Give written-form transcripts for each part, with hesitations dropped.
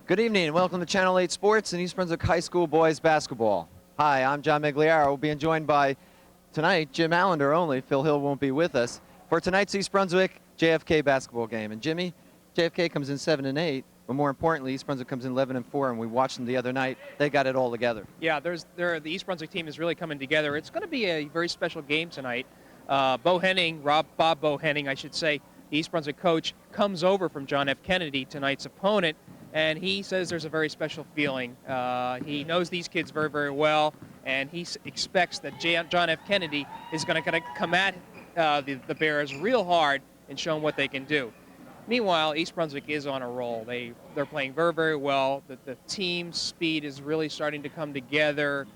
Good evening and welcome to Channel 8 Sports and East Brunswick High School Boys Basketball. Hi, I'm John Meggiolaro. We'll be joined by tonight Jim Allinder only. Phil Hill won't be with us for tonight's East Brunswick JFK basketball game. And Jimmy, JFK comes in 7-8, but more importantly, East Brunswick comes in 11-4, and we watched them the other night. They got it all together. Yeah, the East Brunswick team is really coming together. It's going to be a very special game tonight. Bob Bohenning, I should say, the East Brunswick coach, comes over from John F. Kennedy, tonight's opponent, and he says there's a very special feeling. He knows these kids very, very well, and he expects that John F. Kennedy is going to come at the Bears real hard and show them what they can do. Meanwhile, East Brunswick is on a roll. They're playing very, very well. The team speed is really starting to come together.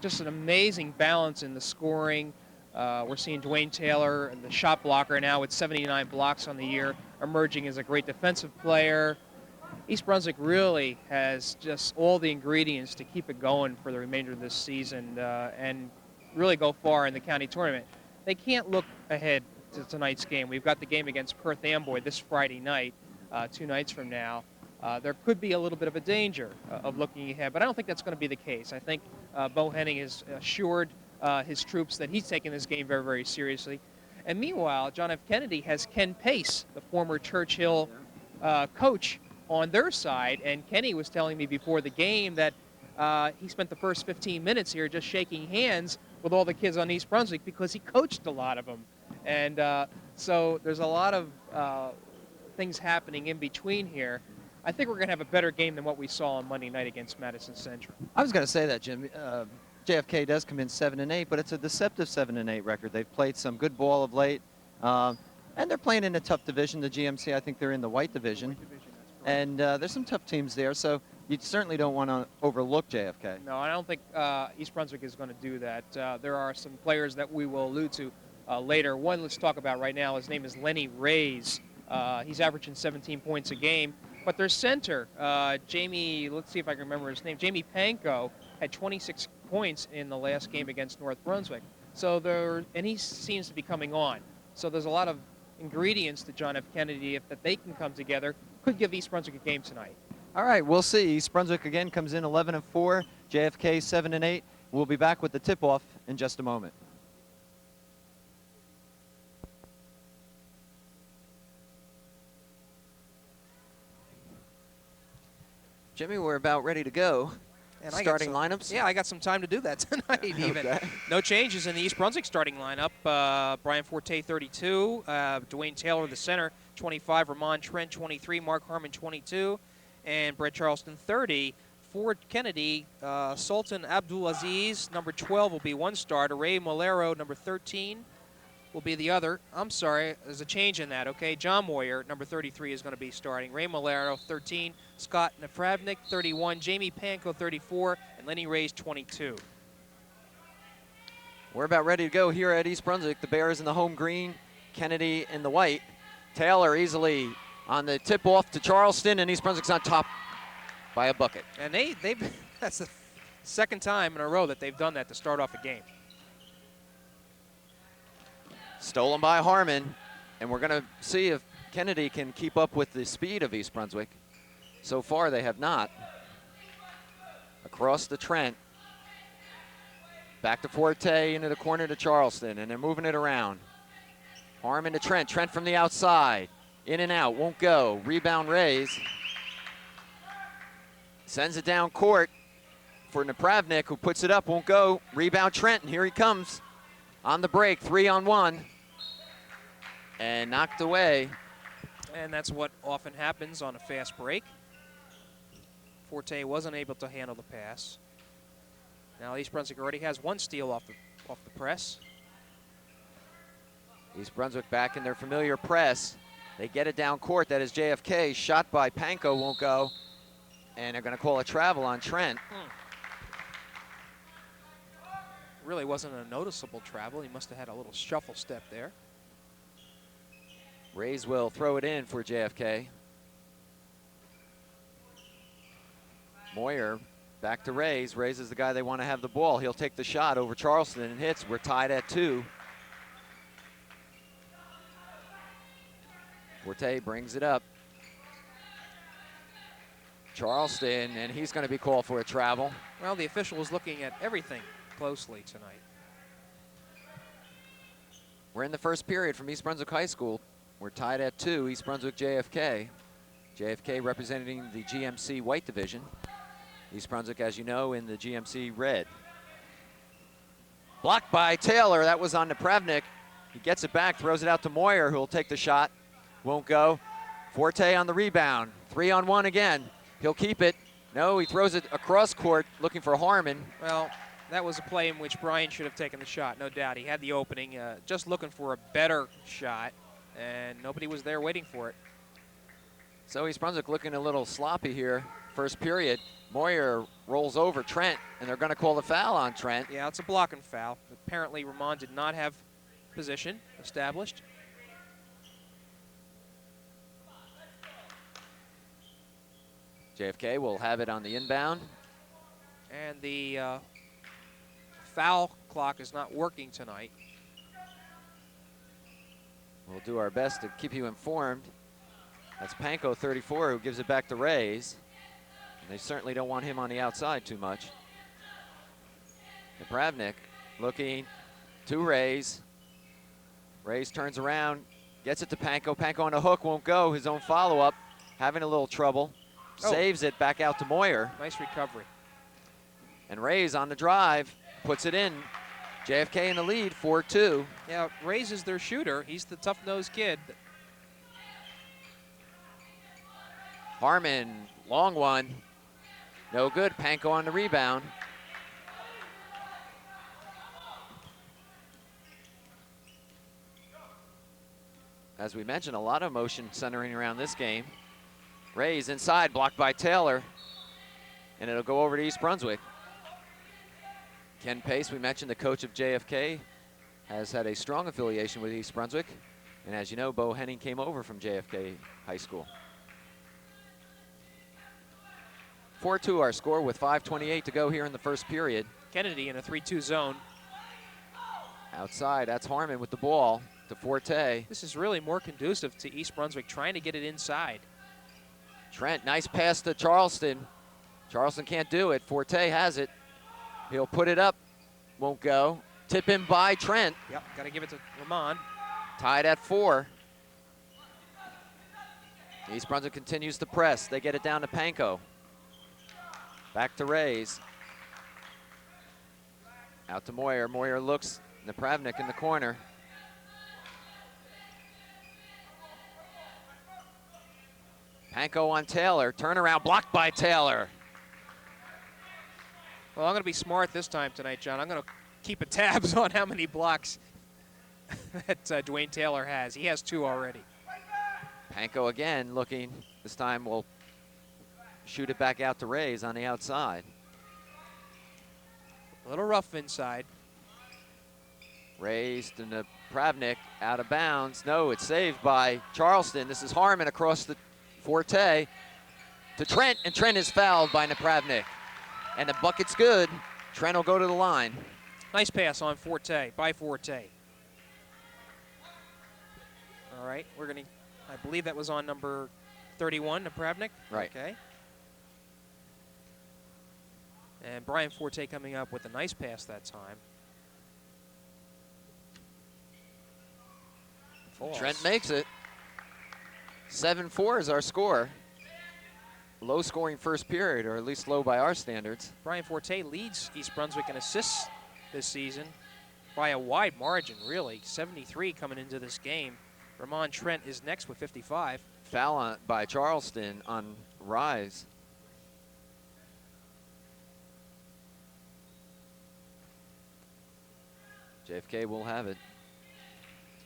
Just an amazing balance in the scoring. We're seeing Dwayne Taylor, the shot blocker now with 79 blocks on the year, emerging as a great defensive player. East Brunswick really has just all the ingredients to keep it going for the remainder of this season and really go far in the county tournament. They can't look ahead to tonight's game. We've got the game against Perth Amboy this Friday night, 2 nights from now. There could be a little bit of a danger of looking ahead, but I don't think that's going to be the case. I think Bohenning has assured his troops that he's taking this game very, very seriously. And meanwhile, John F. Kennedy has Ken Pace, the former Churchill coach, on their side. And Kenny was telling me before the game that he spent the first 15 minutes here just shaking hands with all the kids on East Brunswick because he coached a lot of them. And so there's a lot of things happening in between here. I think we're going to have a better game than what we saw on Monday night against Madison Central. I was going to say that, Jim. JFK does come in 7-8, but it's a deceptive 7-8 record. They've played some good ball of late, and they're playing in a tough division. The GMC, I think they're in the white division. And there's some tough teams there, so you certainly don't want to overlook JFK. No, I don't think East Brunswick is going to do that. There are some players that we will allude to later. One let's talk about right now. His name is Lenny Reyes. He's averaging 17 points a game. But their center, Jamie, let's see if I can remember his name, Jamie Panko, had 26 points in the last game against North Brunswick. And he seems to be coming on. So there's a lot of ingredients to John F. Kennedy that they can come together. Could give East Brunswick a game tonight. All right, we'll see. East Brunswick again comes in 11-4, JFK 7-8. We'll be back with the tip-off in just a moment. Jimmy, we're about ready to go. And starting lineups? Yeah, I got some time to do that tonight even. Okay. No changes in the East Brunswick starting lineup. Brian Forte, 32. Dwayne Taylor, the center, 25. Ramon Trent, 23. Mark Harmon, 22. And Brett Charleston, 30. For Kennedy, Sultan Abdulaziz, number 12, will be one starter. Ray Molero, number 13, will be the other. I'm sorry, there's a change in that, okay? John Moyer, number 33, is going to be starting. Ray Molero, 13. Scott Nafravnik, 31. Jamie Panko, 34. And Lenny Reyes, 22. We're about ready to go here at East Brunswick. The Bears in the home green, Kennedy in the white. Taylor easily on the tip-off to Charleston, and East Brunswick's on top by a bucket. And they've that's the second time in a row that they've done that to start off a game. Stolen by Harmon, and we're going to see if Kennedy can keep up with the speed of East Brunswick. So far, they have not. Across the Trent. Back to Forte, into the corner to Charleston, and they're moving it around. Harmon to Trent. Trent from the outside. In and out, won't go. Rebound Reyes. Sends it down court for Napravnik, who puts it up, won't go. Rebound Trent, and here he comes. On the break, 3-on-1. And knocked away. And that's what often happens on a fast break. Forte wasn't able to handle the pass. Now East Brunswick already has one steal off the press. East Brunswick back in their familiar press. They get it down court. That is JFK. Shot by Panko, won't go. And they're going to call a travel on Trent. Really wasn't a noticeable travel. He must have had a little shuffle step there. Reyes will throw it in for JFK. Moyer back to Reyes. Reyes is the guy they want to have the ball. He'll take the shot over Charleston and hits. We're tied at 2. Forte brings it up. Charleston, and he's going to be called for a travel. Well, the official is looking at everything closely tonight. We're in the first period from East Brunswick High School. We're tied at 2, East Brunswick JFK. JFK representing the GMC White Division. East Brunswick, as you know, in the GMC Red. Blocked by Taylor, that was on Napravnik. He gets it back, throws it out to Moyer, who will take the shot. Won't go. Forte on the rebound, 3-on-1 again. He'll keep it. No, he throws it across court, looking for Harmon. Well, that was a play in which Brian should have taken the shot, no doubt. He had the opening, just looking for a better shot, and nobody was there waiting for it. So East Brunswick looking a little sloppy here. First period, Moyer rolls over Trent, and they're going to call the foul on Trent. Yeah, it's a blocking foul. Apparently, Ramon did not have position established. JFK will have it on the inbound. And the foul clock is not working tonight. We'll do our best to keep you informed. That's Panko, 34, who gives it back to Rays. And they certainly don't want him on the outside too much. Napravnik looking to Rays. Rays turns around, gets it to Panko. Panko on the hook, won't go. His own follow-up, having a little trouble. Saves it back out to Moyer. Nice recovery. And Rays on the drive, puts it in. JFK in the lead, 4-2. Yeah, Rays is their shooter. He's the tough-nosed kid. Harmon, long one. No good, Panko on the rebound. As we mentioned, a lot of motion centering around this game. Rays inside, blocked by Taylor. And it'll go over to East Brunswick. Ken Pace, we mentioned, the coach of JFK, has had a strong affiliation with East Brunswick. And as you know, Bo Henning came over from JFK High School. 4-2 our score with 5:28 to go here in the first period. Kennedy in a 3-2 zone. Outside, that's Harmon with the ball to Forte. This is really more conducive to East Brunswick trying to get it inside. Trent, nice pass to Charleston. Charleston can't do it. Forte has it. He'll put it up. Won't go. Tip in by Trent. Yep, got to give it to Ramon. Tied at 4. East Brunswick continues to press. They get it down to Panko. Back to Rays. Out to Moyer. Moyer looks. Napravnik in the corner. Panko on Taylor. Turnaround blocked by Taylor. Well, I'm going to be smart this time tonight, John. I'm going to keep a tabs on how many blocks that Dwayne Taylor has. He has 2 already. Panko again looking. This time we'll shoot it back out to Rays on the outside. A little rough inside. Rays to Napravnik, out of bounds. No, it's saved by Charleston. This is Harmon across the Forte to Trent, and Trent is fouled by Napravnik. And the bucket's good. Trent will go to the line. Nice pass on Forte, by Forte. All right, we're going to, I believe that was on number 31, Napravnik. Right. Okay. And Brian Forte coming up with a nice pass that time. False. Trent makes it. 7-4 is our score. Low scoring first period, or at least low by our standards. Brian Forte leads East Brunswick in assists this season by a wide margin, really. 73 coming into this game. Ramon Trent is next with 55. Foul by Charleston on Rise. JFK will have it.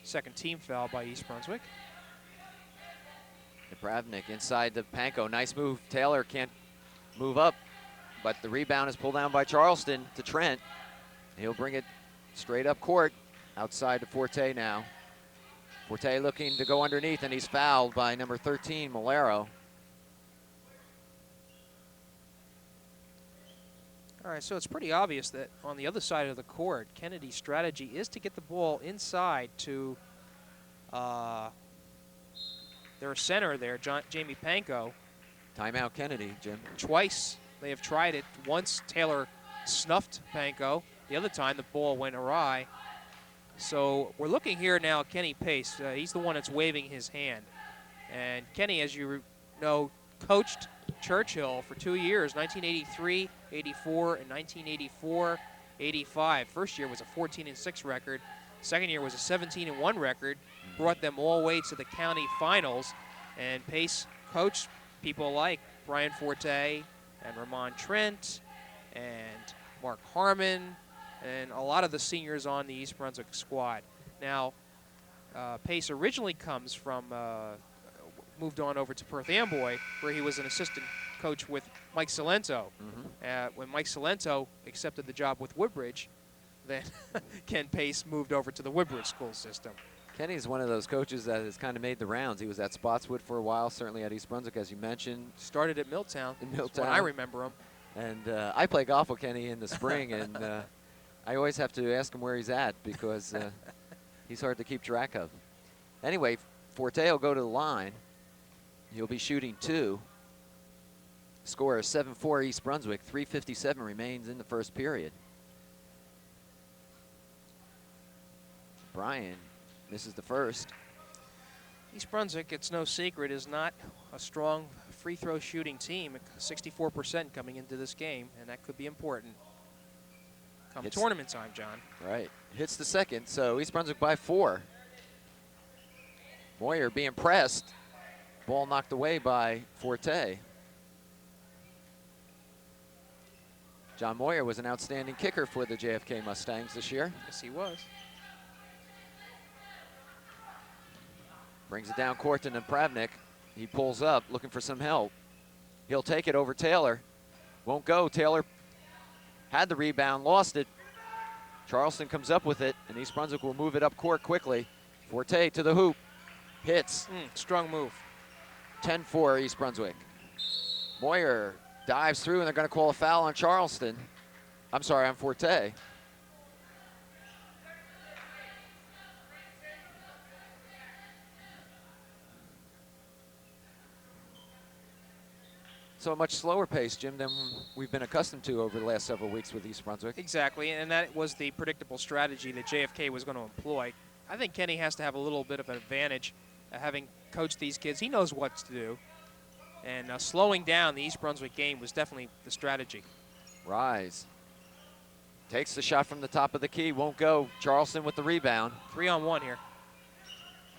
Second team foul by East Brunswick. Napravnik inside to Panko. Nice move. Taylor can't move up, but the rebound is pulled down by Charleston to Trent. He'll bring it straight up court. Outside to Forte now. Forte looking to go underneath, and he's fouled by number 13, Meggiolaro. All right, so it's pretty obvious that on the other side of the court, Kennedy's strategy is to get the ball inside to their center there, Jamie Panko. Timeout Kennedy, Jim. Twice they have tried it. Once Taylor snuffed Panko. The other time the ball went awry. So we're looking here now at Kenny Pace. He's the one that's waving his hand. And Kenny, as you know, coached Churchill for 2 years, 1983, 84, and 1984, 85. First year was a 14-6 record. Second year was a 17-1 record. Brought them all the way to the county finals. And Pace coached people like Brian Forte and Ramon Trent and Mark Harmon and a lot of the seniors on the East Brunswick squad. Now, Pace originally comes from, moved on over to Perth Amboy, where he was an assistant coach with Mike Salento. When Mike Salento accepted the job with Woodbridge, then Ken Pace moved over to the Woodbridge school system. Kenny's one of those coaches that has kind of made the rounds. He was at Spotswood for a while, certainly at East Brunswick, as you mentioned. Started at Milltown. In Milltown. When I remember him. And I play golf with Kenny in the spring, and I always have to ask him where he's at because he's hard to keep track of. Anyway, Forte will go to the line. He'll be shooting 2. Score is 7-4 East Brunswick. 3:57 remains in the first period. Brian misses the first. East Brunswick, it's no secret, is not a strong free throw shooting team. 64% coming into this game, and that could be important come tournament time, John. Right. Hits the second, so East Brunswick by 4. Moyer being pressed. Ball knocked away by Forte. John Moyer was an outstanding kicker for the JFK Mustangs this year. Yes, he was. Brings it down court to Napravnik. He pulls up, looking for some help. He'll take it over Taylor. Won't go. Taylor had the rebound, lost it. Charleston comes up with it, and East Brunswick will move it up court quickly. Forte to the hoop. Hits. Strong move. 10-4 East Brunswick. Moyer dives through, and they're going to call a foul on Charleston. I'm sorry, on Forte. So a much slower pace, Jim, than we've been accustomed to over the last several weeks with East Brunswick. Exactly, and that was the predictable strategy that JFK was going to employ. I think Kenny has to have a little bit of an advantage having coached these kids. He knows what to do, and slowing down the East Brunswick game was definitely the strategy. Rise. Takes the shot from the top of the key, won't go. Charleston with the rebound. 3-on-1 here.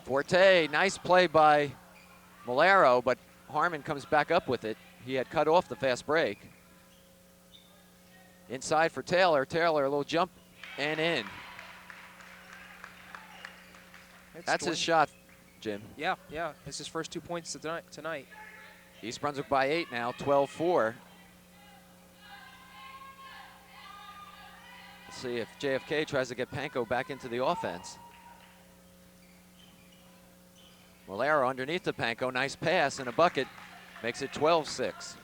Forte, nice play by Mugello, but Harmon comes back up with it. He had cut off the fast break. Inside for Taylor. Taylor, a little jump and in. That's his shot, Jim. Yeah. It's his first 2 points tonight. East Brunswick by 8 now, 12-4. Let's see if JFK tries to get Panko back into the offense. Mugello underneath the Panko. Nice pass and a bucket. Makes it 12-6.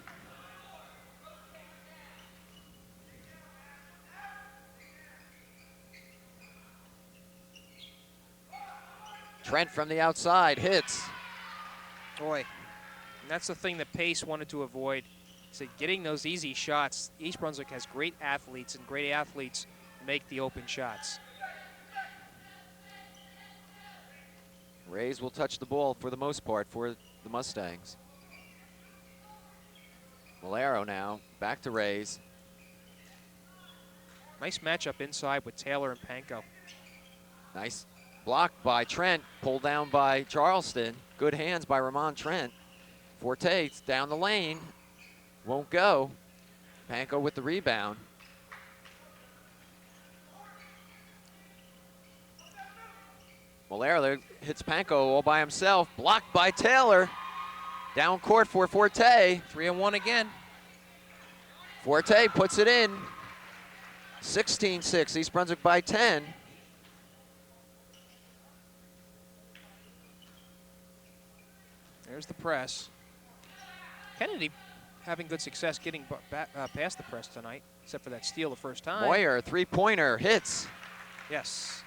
Trent from the outside hits. Boy, and that's the thing that Pace wanted to avoid. So getting those easy shots. East Brunswick has great athletes, and great athletes make the open shots. Rays will touch the ball for the most part for the Mustangs. Mugello now, back to Rays. Nice matchup inside with Taylor and Panko. Nice block by Trent, pulled down by Charleston. Good hands by Ramon Trent. Forte down the lane, won't go. Panko with the rebound. Mugello hits Panko all by himself, blocked by Taylor. Down court for Forte. 3-on-1 again. Forte puts it in. 16-6, East Brunswick by 10. There's the press. Kennedy having good success getting past the press tonight, except for that steal the first time. Moyer, three-pointer, hits. Yes.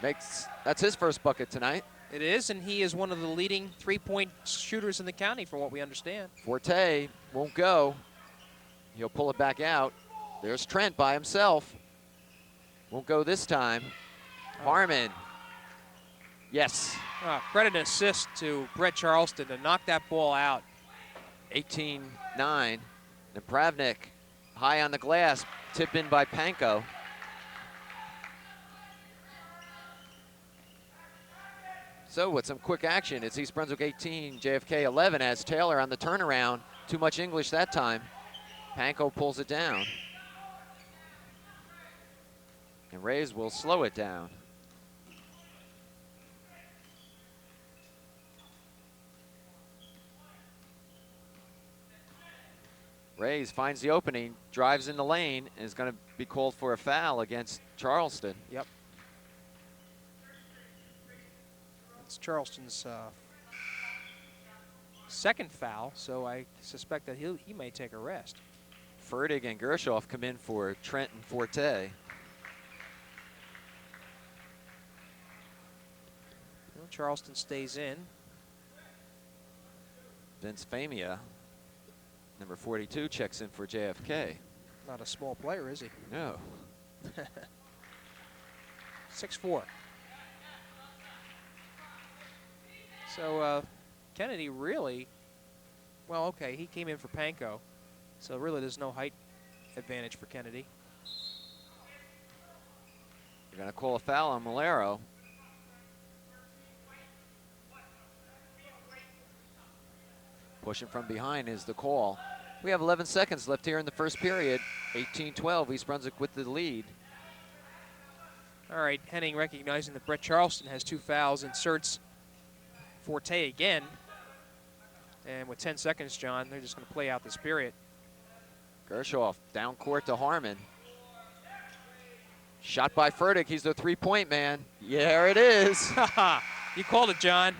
That's his first bucket tonight. It is, and he is one of the leading three-point shooters in the county, from what we understand. Forte won't go. He'll pull it back out. There's Trent by himself. Won't go this time. Harmon. Yes. Credit and assist to Brett Charleston to knock that ball out. 18-9. Napravnik high on the glass. Tip in by Panko. So with some quick action, it's East Brunswick 18, JFK 11 as Taylor on the turnaround. Too much English that time. Panko pulls it down. And Rays will slow it down. Rays finds the opening, drives in the lane, and is going to be called for a foul against Charleston. Yep. It's Charleston's second foul, so I suspect that he may take a rest. Fertig and Gershoff come in for Trent and Forte. Well, Charleston stays in. Vince Famia, number 42, checks in for JFK. Not a small player, is he? No. 6'4". So Kennedy really, well, okay, he came in for Panko, so really there's no height advantage for Kennedy. They're going to call a foul on Mugello. Pushing from behind is the call. We have 11 seconds left here in the first period. 18-12, East Brunswick with the lead. All right, Henning, recognizing that Brett Charleston has 2 fouls, inserts Forte again. And with 10 seconds, John, they're just going to play out this period. Gershoff down court to Harmon. Shot by Fertig. He's the three-point man. Yeah, it is. You called it, John.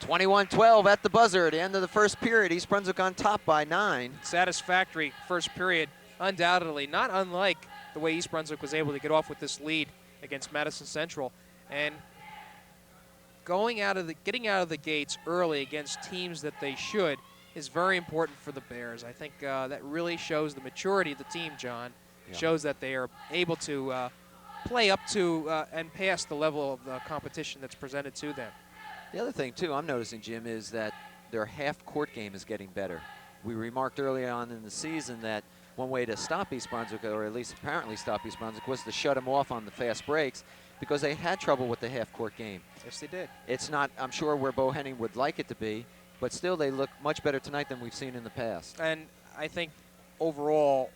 21-12 at the buzzer at the end of the first period. East Brunswick on top by 9. Satisfactory first period, undoubtedly. Not unlike the way East Brunswick was able to get off with this lead against Madison Central. And getting out of the gates early against teams that they should is very important for the Bears. I think that really shows the maturity of the team, John. Yeah. Shows that they are able to play up to and past the level of the competition that's presented to them. The other thing, too, I'm noticing, Jim, is that their half-court game is getting better. We remarked early on in the season that one way to stop East Brunswick, or at least apparently stop East Brunswick, was to shut them off on the fast breaks because they had trouble with the half-court game. Yes, they did. It's not, I'm sure, where Bo Henning would like it to be, but still they look much better tonight than we've seen in the past. And I think overall,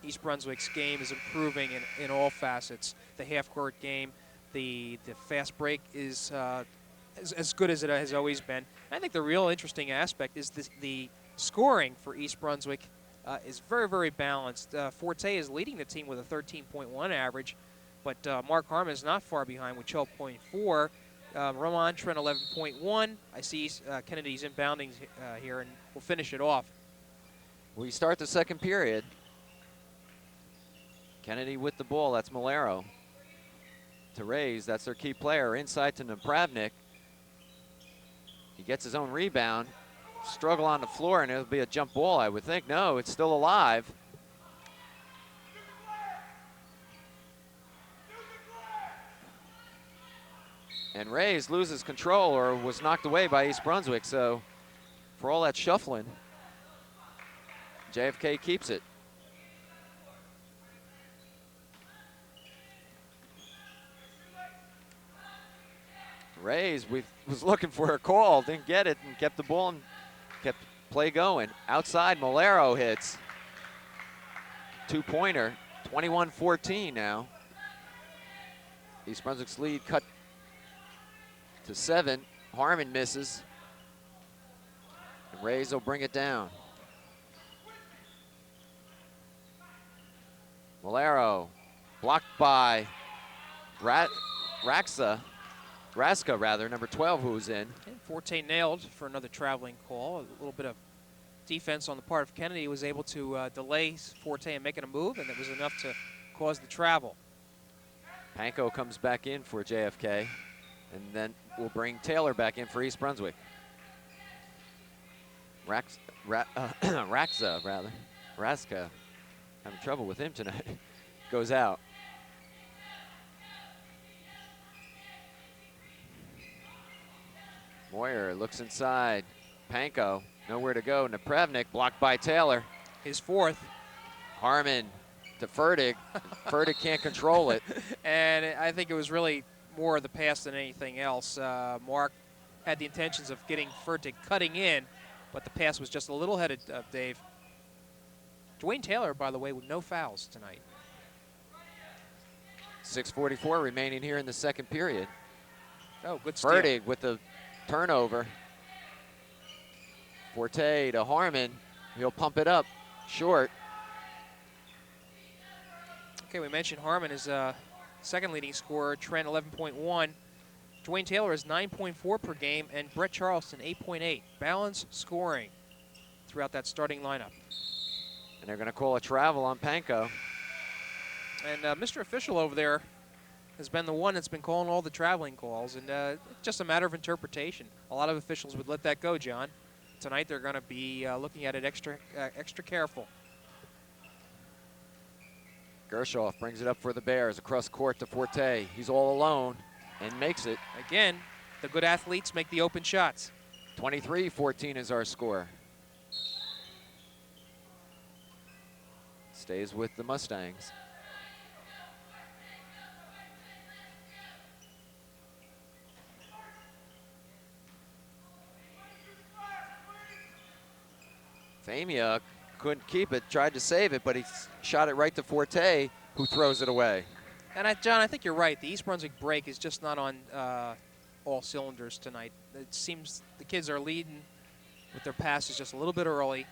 East Brunswick's game is improving in all facets. The half-court game, the fast break is as good as it has always been. I think the real interesting aspect is the scoring for East Brunswick is very, very balanced. Forte is leading the team with a 13.1 average, but Mark Harmon is not far behind with 12.4. Roman Trent 11.1. I see Kennedy's inbounding here, and we'll finish it off. We start the second period. Kennedy with the ball. That's Mugello. To Rays, that's their key player. Inside to Napravnik. He gets his own rebound. Struggle on the floor, and it'll be a jump ball, I would think. No, it's still alive. And Rays loses control, or was knocked away by East Brunswick. So for all that shuffling, JFK keeps it. Rays was looking for a call, didn't get it, and kept the ball and kept play going. Outside, Mugello hits. Two-pointer, 21-14 now. East Brunswick's lead cut to 7. Harmon misses. And Rays will bring it down. Mugello blocked by Raska, number 12, who's in. And Forte nailed for another traveling call. A little bit of defense on the part of Kennedy was able to delay Forte in making a move, and it was enough to cause the travel. Panko comes back in for JFK. And then we'll bring Taylor back in for East Brunswick. Raxa, rather. Raska. Having trouble with him tonight. Goes out. Moyer looks inside. Panko, nowhere to go. Napravnik blocked by Taylor. His fourth. Harmon to Fertig. Fertig can't control it. And I think it was really more of the pass than anything else. Mark had the intentions of getting Fertig cutting in, but the pass was just a little headed, Dave. Dwayne Taylor, by the way, with no fouls tonight. 6:44 remaining here in the second period. Oh, good steal. Fertig with the turnover. Forte to Harmon. He'll pump it up short. Okay, we mentioned Harmon is second leading scorer, Trent 11.1. Dwayne Taylor is 9.4 per game, and Brett Charleston 8.8. Balanced scoring throughout that starting lineup. And they're going to call a travel on Panko. And Mr. Official over there has been the one that's been calling all the traveling calls, and it's just a matter of interpretation. A lot of officials would let that go, John. Tonight they're going to be looking at it extra careful. Gershoff brings it up for the Bears across court to Forte. He's all alone and makes it. Again, the good athletes make the open shots. 23-14 is our score. Stays with the Mustangs. Famia couldn't keep it, tried to save it, but he shot it right to Forte, who throws it away. And John, I think you're right. The East Brunswick break is just not on all cylinders tonight. It seems the kids are leading with their passes just a little bit early.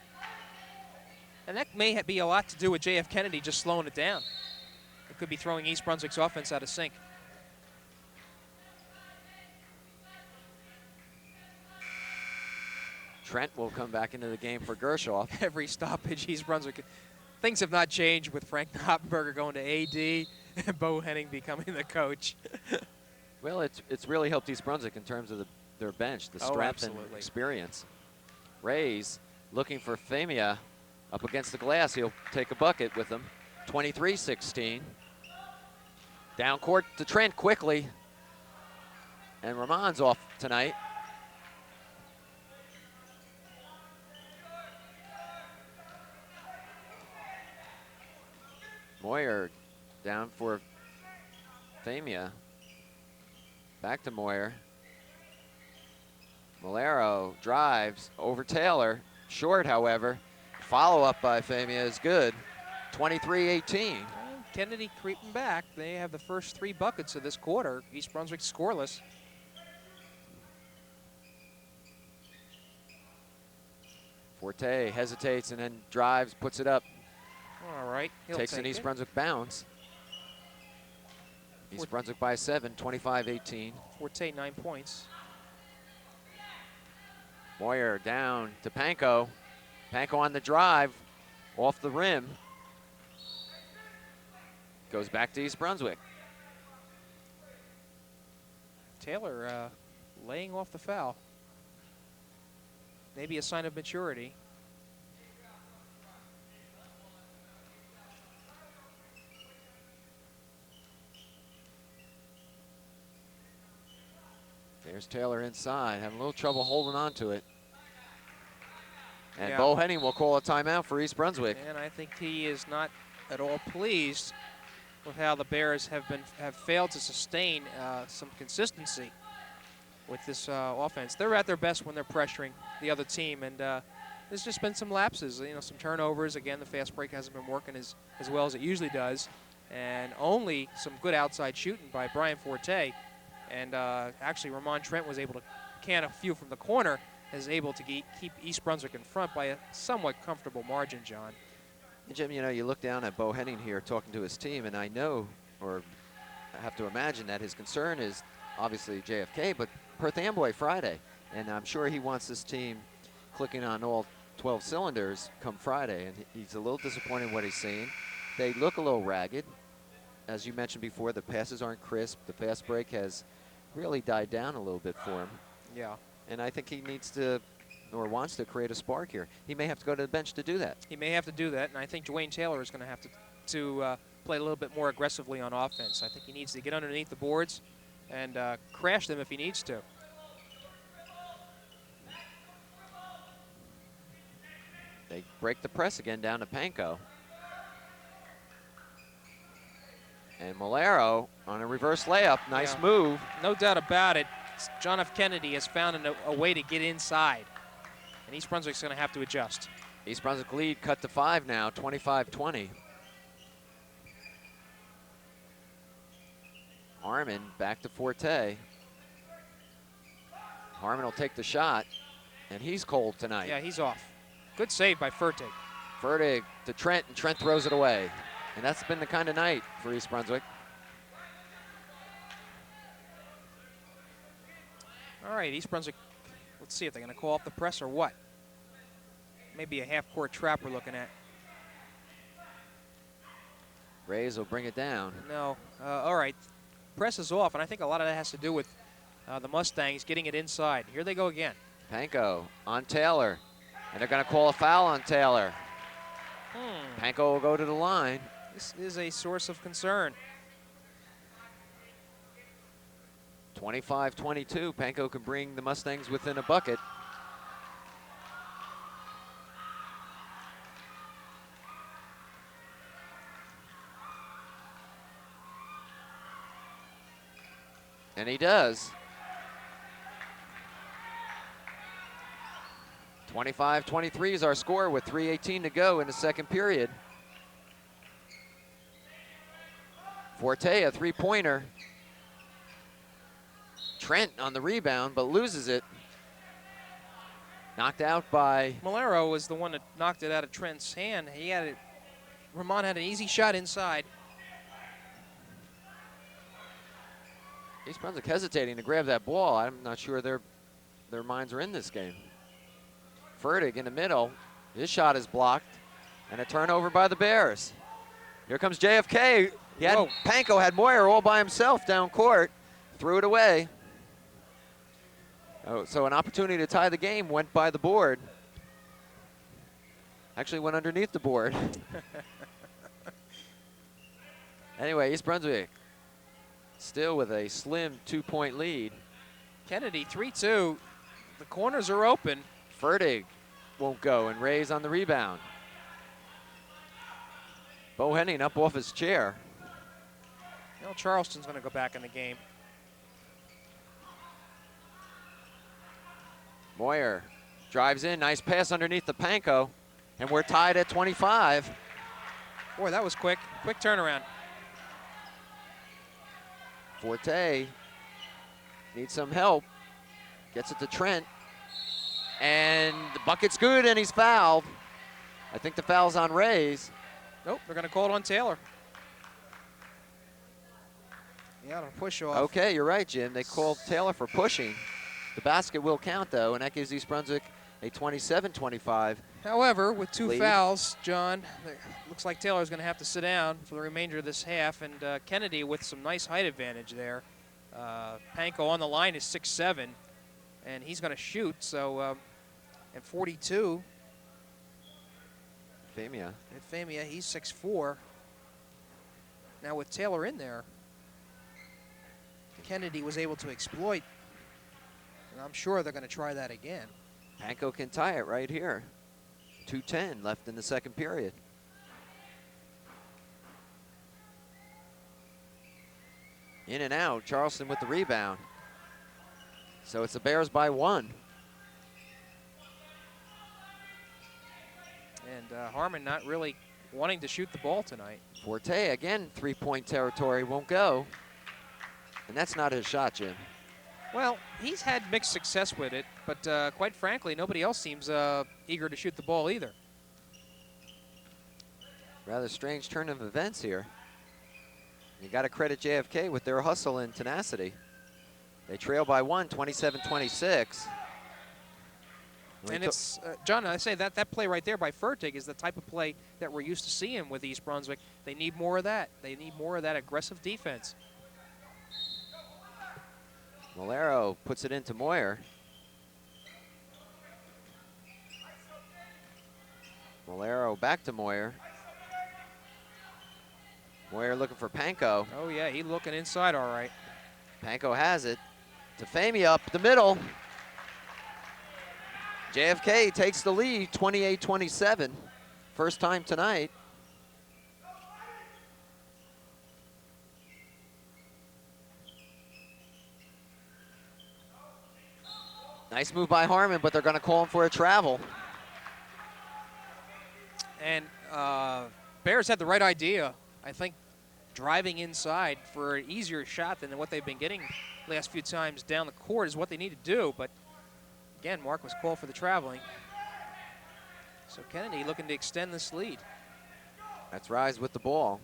And that may be a lot to do with J.F. Kennedy just slowing it down. It could be throwing East Brunswick's offense out of sync. Trent will come back into the game for Gershoff. Every stoppage, East Brunswick. Things have not changed with Frank Knoppenberger going to AD and Bo Henning becoming the coach. Well, it's really helped East Brunswick in terms of their bench, the strength and experience. Rays looking for Famia up against the glass. He'll take a bucket with him. 23-16. Down court to Trent quickly. And Ramon's off tonight. Moyer down for Famia. Back to Moyer. Malero drives over Taylor. Short, however. Follow-up by Famia is good. 23-18. Kennedy creeping back. They have the first 3 buckets of this quarter. East Brunswick scoreless. Forte hesitates and then drives, puts it up. All right. Takes an East Brunswick bounce. East Brunswick by 7, 25-18. Forte 9 points. Moyer down to Panko. Panko on the drive, off the rim. Goes back to East Brunswick. Taylor laying off the foul. Maybe a sign of maturity. There's Taylor inside, having a little trouble holding on to it. And Yeah. Bo Henning will call a timeout for East Brunswick. And I think he is not at all pleased with how the Bears have failed to sustain some consistency with this offense. They're at their best when they're pressuring the other team, and there's just been some lapses, some turnovers. Again, the fast break hasn't been working as well as it usually does, and only some good outside shooting by Brian Forte. And actually, Ramon Trent was able to can a few from the corner, is able to keep East Brunswick in front by a somewhat comfortable margin, John. And Jim, you look down at Bo Henning here talking to his team, and I know, or I have to imagine that his concern is obviously JFK, but Perth Amboy Friday. And I'm sure he wants this team clicking on all 12 cylinders come Friday, and he's a little disappointed in what he's seeing. They look a little ragged. As you mentioned before, the passes aren't crisp. The fast break has really died down a little bit for him. Yeah. And I think he needs to, or wants to, create a spark here. He may have to go to the bench to do that. He may have to do that, and I think Dwayne Taylor is going to have to play a little bit more aggressively on offense. I think he needs to get underneath the boards and crash them if he needs to. They break the press again down to Panko. And Meggiolaro on a reverse layup. Nice move. No doubt about it. John F. Kennedy has found a way to get inside. And East Brunswick's going to have to adjust. East Brunswick lead cut to 5 now, 25-20. Harmon back to Forte. Harmon will take the shot, and he's cold tonight. Yeah, he's off. Good save by Fertig. Fertig to Trent, and Trent throws it away. And that's been the kind of night for East Brunswick. All right, East Brunswick, let's see if they're going to call off the press or what. Maybe a half-court trap we're looking at. Rays will bring it down. No, all right. Press is off, and I think a lot of that has to do with the Mustangs getting it inside. Here they go again. Panko on Taylor, and they're going to call a foul on Taylor. Panko will go to the line. This is a source of concern. 25-22, Panko can bring the Mustangs within a bucket. And he does. 25-23 is our score with 3:18 to go in the second period. Forte, a three-pointer. Trent on the rebound, but loses it. Knocked out by... Meggiolaro was the one that knocked it out of Trent's hand. He had it. Ramon had an easy shot inside. East Brunswick hesitating to grab that ball. I'm not sure their minds are in this game. Fertig in the middle. His shot is blocked. And a turnover by the Bears. Here comes JFK. Panko had Moyer all by himself down court. Threw it away. Oh, so an opportunity to tie the game went by the board. Actually went underneath the board. Anyway, East Brunswick still with a slim 2-point lead. Kennedy, 3-2. The corners are open. Fertig won't go, and Ray's on the rebound. Bohenning up off his chair. Now Charleston's going to go back in the game. Moyer drives in, nice pass underneath the Panko, and we're tied at 25. Boy, that was quick. Quick turnaround. Forte needs some help. Gets it to Trent. And the bucket's good, and he's fouled. I think the foul's on Rays. Nope, they're going to call it on Taylor. Yeah, a push off. Okay, you're right, Jim. They called Taylor for pushing. The basket will count, though, and that gives East Brunswick a 27-25. However, with two lead. fouls, John, looks like Taylor's going to have to sit down for the remainder of this half, and Kennedy with some nice height advantage there. Panko on the line is 6'7", and he's going to shoot, so at 42. Famia. At Famia, he's 6'4". Now with Taylor in there, Kennedy was able to exploit, and I'm sure they're going to try that again. Panko can tie it right here. 2:10 left in the second period. In and out, Charleston with the rebound. So it's the Bears by 1. And Harmon not really wanting to shoot the ball tonight. Forte, again, 3-point territory, won't go. And that's not his shot, Jim. Well, he's had mixed success with it, but quite frankly, nobody else seems eager to shoot the ball either. Rather strange turn of events here. You got to credit JFK with their hustle and tenacity. They trail by 1, 27-26. And it's, John, I say that play right there by Fertig is the type of play that we're used to seeing with East Brunswick. They need more of that. They need more of that aggressive defense. Molero puts it into Moyer. Molero back to Moyer. Moyer looking for Panko. Oh, yeah, he's looking inside all right. Panko has it. To Famey up the middle. JFK takes the lead, 28-27. First time tonight. Nice move by Harmon, but they're going to call him for a travel. And Bears had the right idea. I think driving inside for an easier shot than what they've been getting last few times down the court is what they need to do. But again, Mark was called for the traveling. So Kennedy looking to extend this lead. That's Rise with the ball.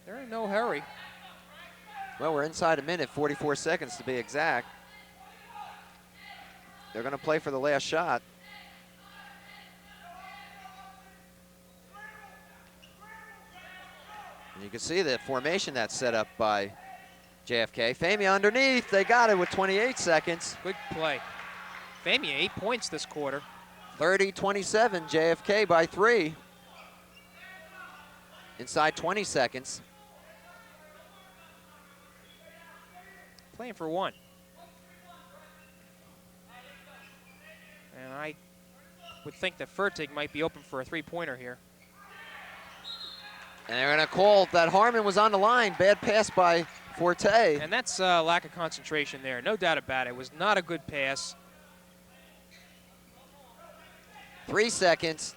They're in no hurry. Well, we're inside a minute, 44 seconds to be exact. They're going to play for the last shot. And you can see the formation that's set up by JFK. Famey underneath, they got it with 28 seconds. Good play. Famey, 8 points this quarter. 30-27, JFK by 3. Inside 20 seconds. Playing for 1. And I would think that Fertig might be open for a 3-pointer here. And they're going to call that Harmon was on the line. Bad pass by Forte. And that's lack of concentration there. No doubt about it. It was not a good pass. 3 seconds.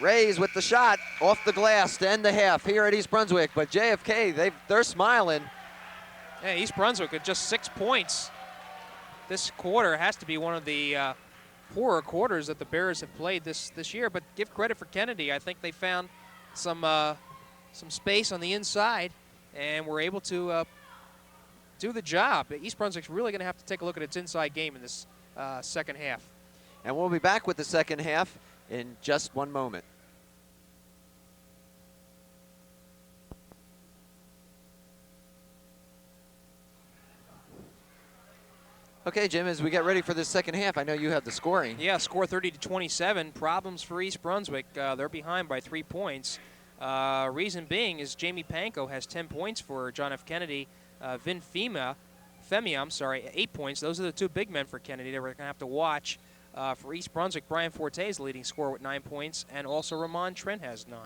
Rays with the shot off the glass to end the half here at East Brunswick. But JFK, they're smiling. Yeah, East Brunswick at just 6 points. This quarter has to be one of the poorer quarters that the Bears have played this year. But give credit for Kennedy. I think they found some space on the inside and were able to do the job. East Brunswick's really going to have to take a look at its inside game in this second half. And we'll be back with the second half in just one moment. Okay, Jim, as we get ready for this second half, I know you have the scoring. Yeah, score 30-27. Problems for East Brunswick. They're behind by 3 points. Reason being is Jamie Panko has 10 points for John F. Kennedy. Vin Femia, 8 points. Those are the 2 big men for Kennedy that we're going to have to watch. For East Brunswick, Brian Forte is the leading scorer with 9 points, and also Ramon Trent has 9.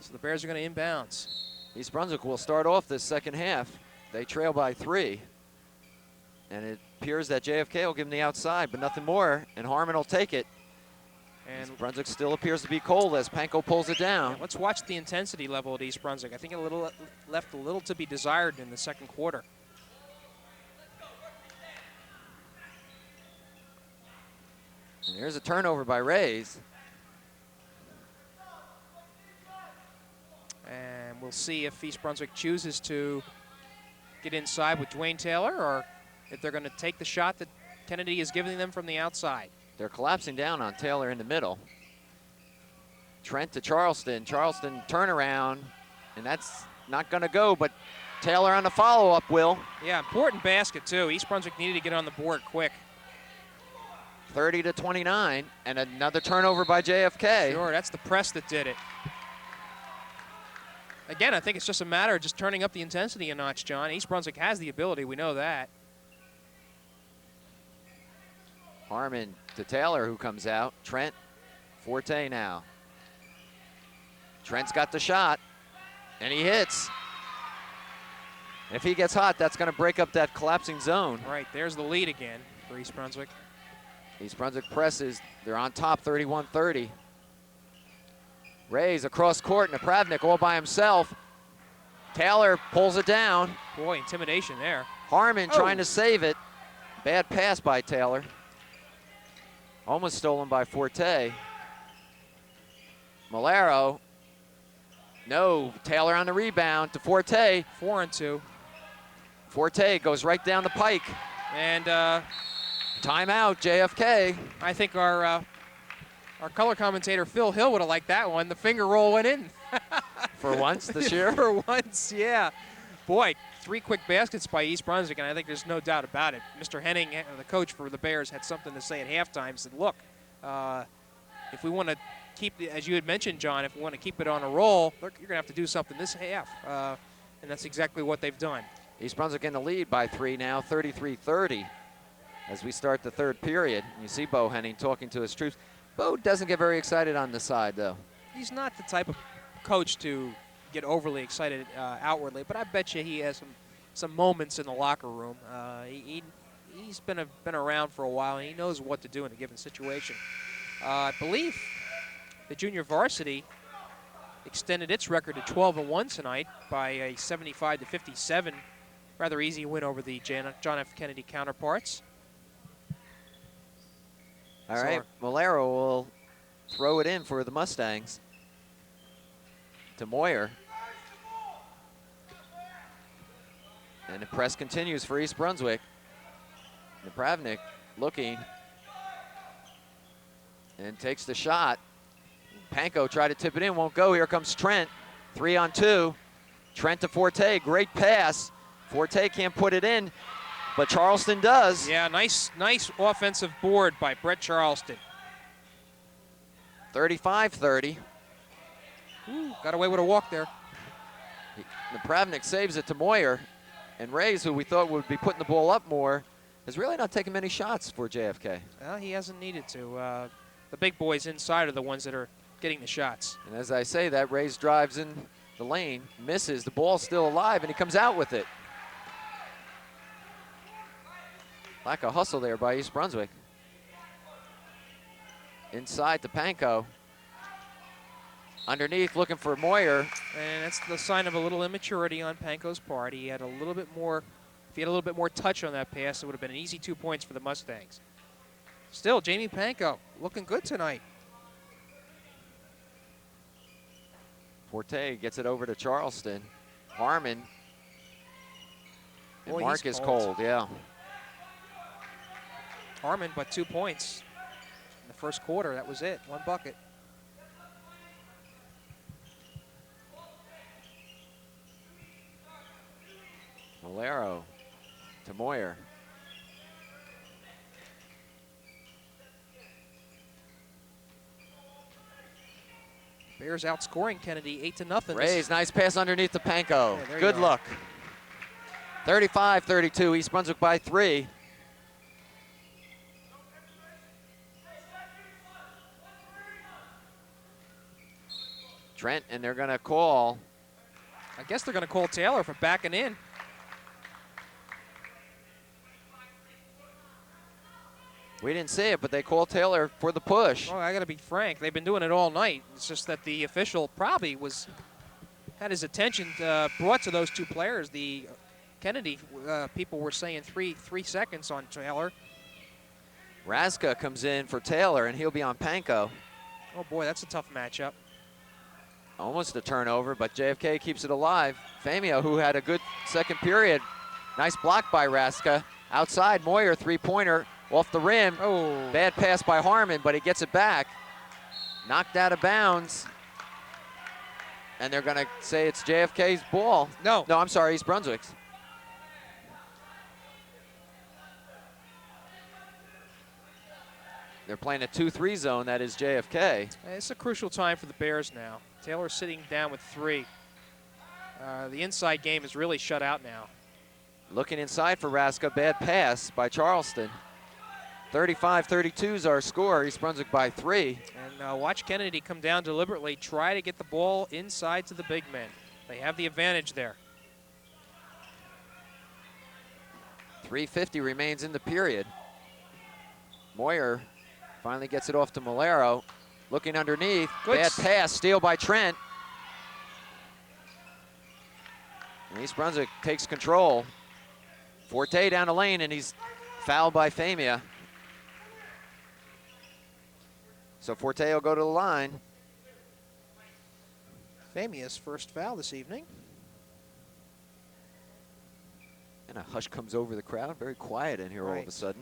So the Bears are going to inbounds. East Brunswick will start off this second half. They trail by 3. And it appears that JFK will give them the outside, but nothing more, and Harmon will take it. And East Brunswick still appears to be cold as Panko pulls it down. Yeah, let's watch the intensity level at East Brunswick. I think left a little to be desired in the second quarter. And here's a turnover by Rays. And we'll see if East Brunswick chooses to get inside with Dwayne Taylor or if they're going to take the shot that Kennedy is giving them from the outside. They're collapsing down on Taylor in the middle. Trent to Charleston. Charleston turnaround, and that's not going to go, but Taylor on the follow-up will. Yeah, important basket, too. East Brunswick needed to get on the board quick. 30-29, and another turnover by JFK. Sure, that's the press that did it. Again, I think it's just a matter of just turning up the intensity a notch, John. East Brunswick has the ability. We know that. Harmon to Taylor, who comes out. Trent, Forte now. Trent's got the shot, and he hits. If he gets hot, that's going to break up that collapsing zone. Right, there's the lead again for East Brunswick. East Brunswick presses. They're on top, 31-30. Rays across court, Napravnik all by himself. Taylor pulls it down. Boy, intimidation there. Harmon trying to save it. Bad pass by Taylor. Almost stolen by Forte. Molero. No, Taylor on the rebound to Forte. 4-2. Forte goes right down the pike. And timeout, JFK. I think our color commentator, Phil Hill, would have liked that one. The finger roll went in. For once this year? For once, yeah. boy, 3 quick baskets by East Brunswick, and I think there's no doubt about it. Mr. Henning, the coach for the Bears, had something to say at halftime. He said, look, if we want to keep, as you had mentioned, John, if we want to keep it on a roll, look, you're going to have to do something this half. And that's exactly what they've done. East Brunswick in the lead by 3 now, 33-30, as we start the third period. You see Bo Henning talking to his troops. Bo doesn't get very excited on the side, though. He's not the type of coach to get overly excited outwardly, but I bet you he has some moments in the locker room. He's been around for a while, and he knows what to do in a given situation. I believe the junior varsity extended its record to 12-1 tonight by a 75-57, rather easy win over the John F. Kennedy counterparts. All right, Mugello will throw it in for the Mustangs to Moyer. And the press continues for East Brunswick. Napravnik looking and takes the shot. Panko tried to tip it in, won't go. Here comes Trent, 3-on-2. Trent to Forte, great pass. Forte can't put it in, but Charleston does. Yeah, nice offensive board by Brett Charleston. 35-30. Got away with a walk there. Napravnik saves it to Moyer. And Reyes, who we thought would be putting the ball up more, has really not taken many shots for JFK. Well, he hasn't needed to. The big boys inside are the ones that are getting the shots. And as I say that, Reyes drives in the lane, misses, the ball's still alive, and he comes out with it. Lack of hustle there by East Brunswick. Inside to Panko. Underneath, looking for Moyer. And that's the sign of a little immaturity on Panko's part. He had a little bit more, if he had a little bit more touch on that pass, it would have been an easy 2 points for the Mustangs. Still, Jamie Panko looking good tonight. Forte gets it over to Charleston. Harmon. And Boy, Mark is cold, yeah. Harmon, but 2 points in the first quarter. That was it, 1 bucket. Mugello to Moyer. Bears outscoring Kennedy 8-0. Reyes, nice pass underneath to Panko. Yeah, good look. 35-32, East Brunswick by 3. Trent, and they're going to call. I guess they're going to call Taylor for backing in. We didn't see it, but they called Taylor for the push. Well, I got to be frank. They've been doing it all night. It's just that the official probably had his attention brought to those 2 players. The Kennedy people were saying three seconds on Taylor. Raska comes in for Taylor, and he'll be on Panko. Oh, boy, that's a tough matchup. Almost a turnover, but JFK keeps it alive. Famio, who had a good second period. Nice block by Raska. Outside, Moyer, 3-pointer. Off the rim. Oh. Bad pass by Harmon, but he gets it back. Knocked out of bounds. And they're going to say it's JFK's ball. No, I'm sorry, East Brunswick's. They're playing a 2-3 zone, that is JFK. It's a crucial time for the Bears now. Taylor sitting down with 3. The inside game is really shut out now. Looking inside for Raska, bad pass by Charleston. 35-32 is our score, East Brunswick by 3. And watch Kennedy come down deliberately, try to get the ball inside to the big men. They have the advantage there. 3:50 remains in the period. Moyer finally gets it off to Mugello. Looking underneath, bad pass, steal by Trent. And East Brunswick takes control. Forte down the lane, and he's fouled by Famia. So Forte will go to the line. Famia's first foul this evening. And a hush comes over the crowd. Very quiet in here all of a sudden.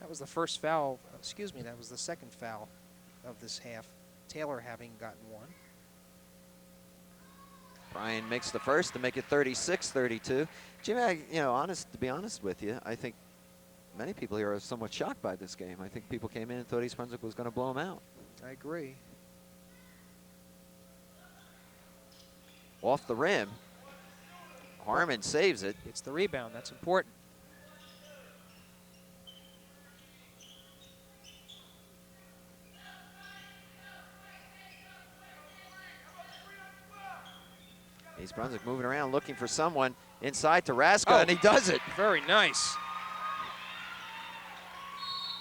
That was the first foul. Excuse me, that was the second foul of this half. Taylor having gotten 1. Bryan makes the first to make it 36-32. Jimmy, to be honest with you, I think many people here are somewhat shocked by this game. I think people came in and thought East Brunswick was going to blow them out. I agree. Off the rim. Harmon saves it. It's the rebound. That's important. East Brunswick moving around looking for someone inside to Raska, Oh, and he does it. Very nice.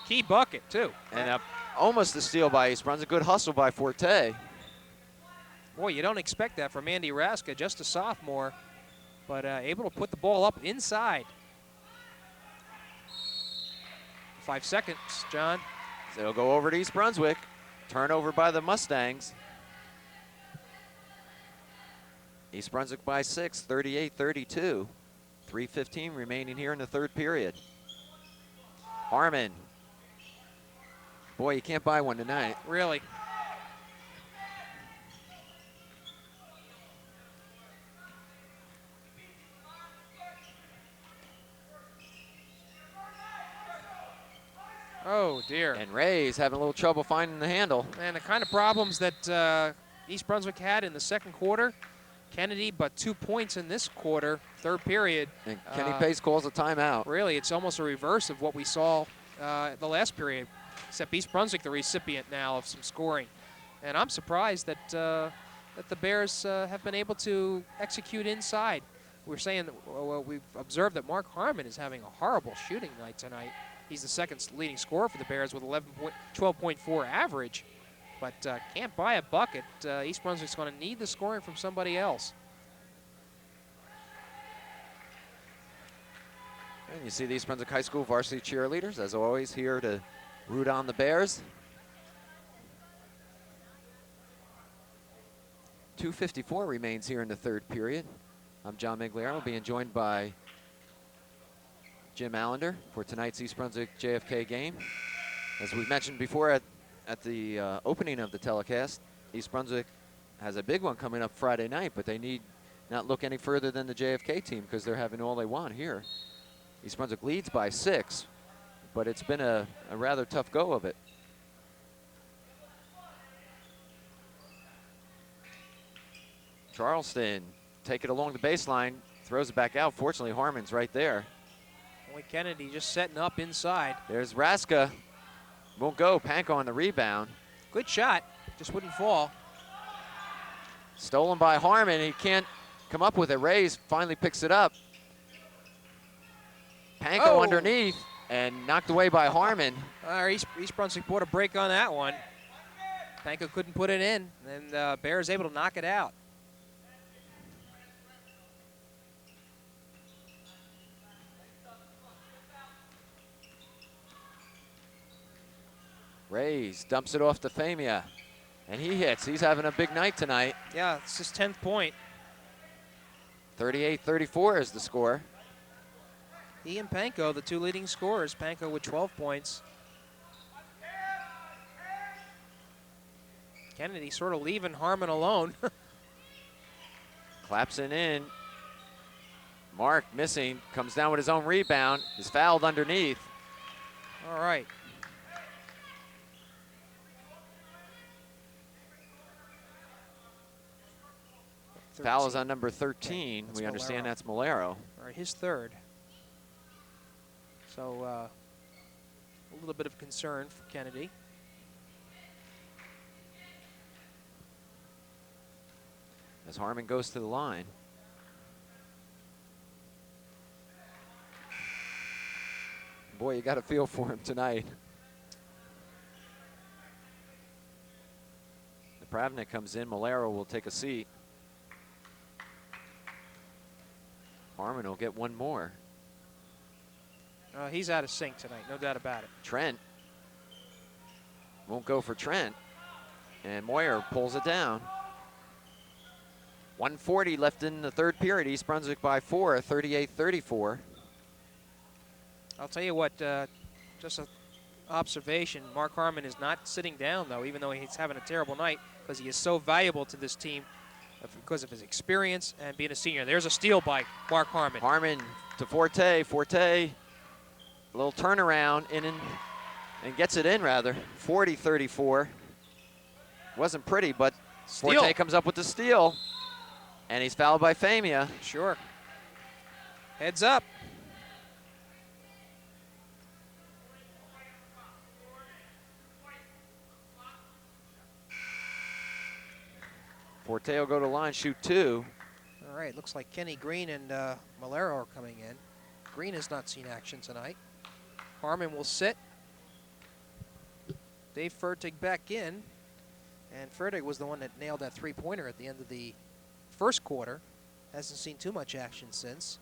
Key bucket, too. And almost a steal by East Brunswick. Good hustle by Forte. Boy, you don't expect that from Andy Raska, just a sophomore, but able to put the ball up inside. 5 seconds, John. So it'll go over to East Brunswick. Turnover by the Mustangs. East Brunswick by 6, 38-32. 3:15 remaining here in the third period. Harmon. Boy, you can't buy one tonight. Really. Oh, dear. And Ray's having a little trouble finding the handle. And the kind of problems that East Brunswick had in the second quarter. Kennedy, but 2 points in this quarter, third period. And Kenny Pace calls a timeout. Really, it's almost a reverse of what we saw the last period, except East Brunswick, the recipient now of some scoring. And I'm surprised that that the Bears have been able to execute inside. We're saying that we've observed that Mark Harmon is having a horrible shooting night tonight. He's the second leading scorer for the Bears with 12.4 average, but can't buy a bucket. East Brunswick's going to need the scoring from somebody else. And you see the East Brunswick High School varsity cheerleaders, as always, here to root on the Bears. 2:54 remains here in the third period. I'm John Meggiolaro, being joined by Jim Allinder for tonight's East Brunswick JFK game. As we mentioned before at the opening of the telecast, East Brunswick has a big one coming up Friday night, but they need not look any further than the JFK team because they're having all they want here. East Brunswick leads by 6, but it's been a rather tough go of it. Charleston take it along the baseline, throws it back out. Fortunately, Harmon's right there. Boy, Kennedy just setting up inside. There's Raska. Won't go. Panko on the rebound. Good shot, just wouldn't fall. Stolen by Harmon. He can't come up with it. Rays finally picks it up. Panko underneath and knocked away by Harmon. East Brunswick bought a break on that one. Panko couldn't put it in, and Bears able to knock it out. Rays dumps it off to Famia, and he hits. He's having a big night tonight. Yeah, it's his 10th point. 38-34 is the score. He and Panko, the two leading scorers. Panko with 12 points. Kennedy sort of leaving Harmon alone. Claps it in. Mark missing, comes down with his own rebound, is fouled underneath. All right. Foul is on number 13. Okay, we understand Mugelaro. That's Mugelaro. All right, his third. So a little bit of concern for Kennedy. As Harmon goes to the line. Boy, you got a feel for him tonight. The Pravnik comes in. Mugelaro will take a seat. Harmon will get one more. He's out of sync tonight, no doubt about it. Trent won't go for Trent. And Moyer pulls it down. 1:40 left in the third period. East Brunswick by 4, 38-34. I'll tell you what, just an observation, Mark Harmon is not sitting down, though, even though he's having a terrible night, because he is so valuable to this team. because of his experience and being a senior. There's a steal by Mark Harmon. Harmon to Forte. Forte, a little turnaround in and gets it in, rather. 40-34. Wasn't pretty, but Steal. Forte comes up with the steal. And he's fouled by Famia. Sure. Heads up. Forte will go to line, shoot 2. All right, looks like Kenny Green and Malero are coming in. Green has not seen action tonight. Harmon will sit. Dave Fertig back in. And Fertig was the one that nailed that three-pointer at the end of the first quarter. Hasn't seen too much action since.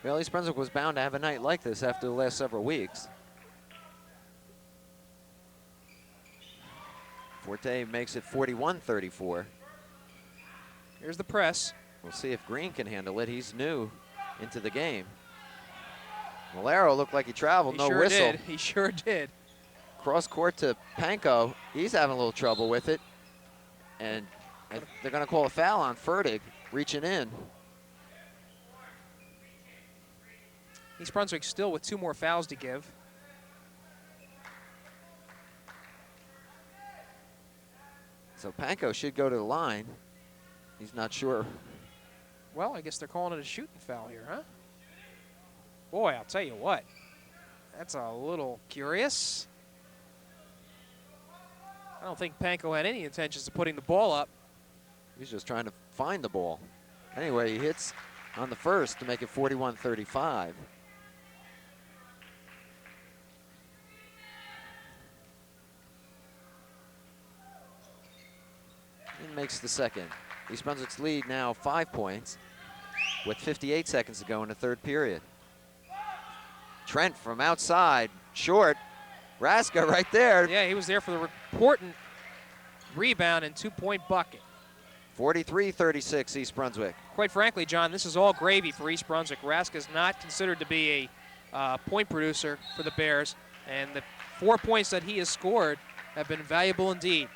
Well, East Brunswick was bound to have a night like this after the last several weeks. Forte makes it 41-34. Here's the press. We'll see if Green can handle it. He's new into the game. Malero looked like he traveled, no whistle. Did. He sure did. Cross court to Panko. He's having a little trouble with it. And they're going to call a foul on Fertig, reaching in. East Brunswick still with 2 more fouls to give. So Panko should go to the line. He's not sure. Well, I guess they're calling it a shooting foul here, huh? Boy, I'll tell you what. That's a little curious. I don't think Panko had any intentions of putting the ball up. He's just trying to find the ball. Anyway, he hits on the first to make it 41-35. And makes the second. East Brunswick's lead now 5 points with 58 seconds to go in the third period. Trent from outside, short. Raska right there. Yeah, he was there for the important rebound and 2-point bucket. 43-36 East Brunswick. Quite frankly, John, this is all gravy for East Brunswick. Raska is not considered to be a point producer for the Bears, and the 4 points that he has scored have been valuable indeed.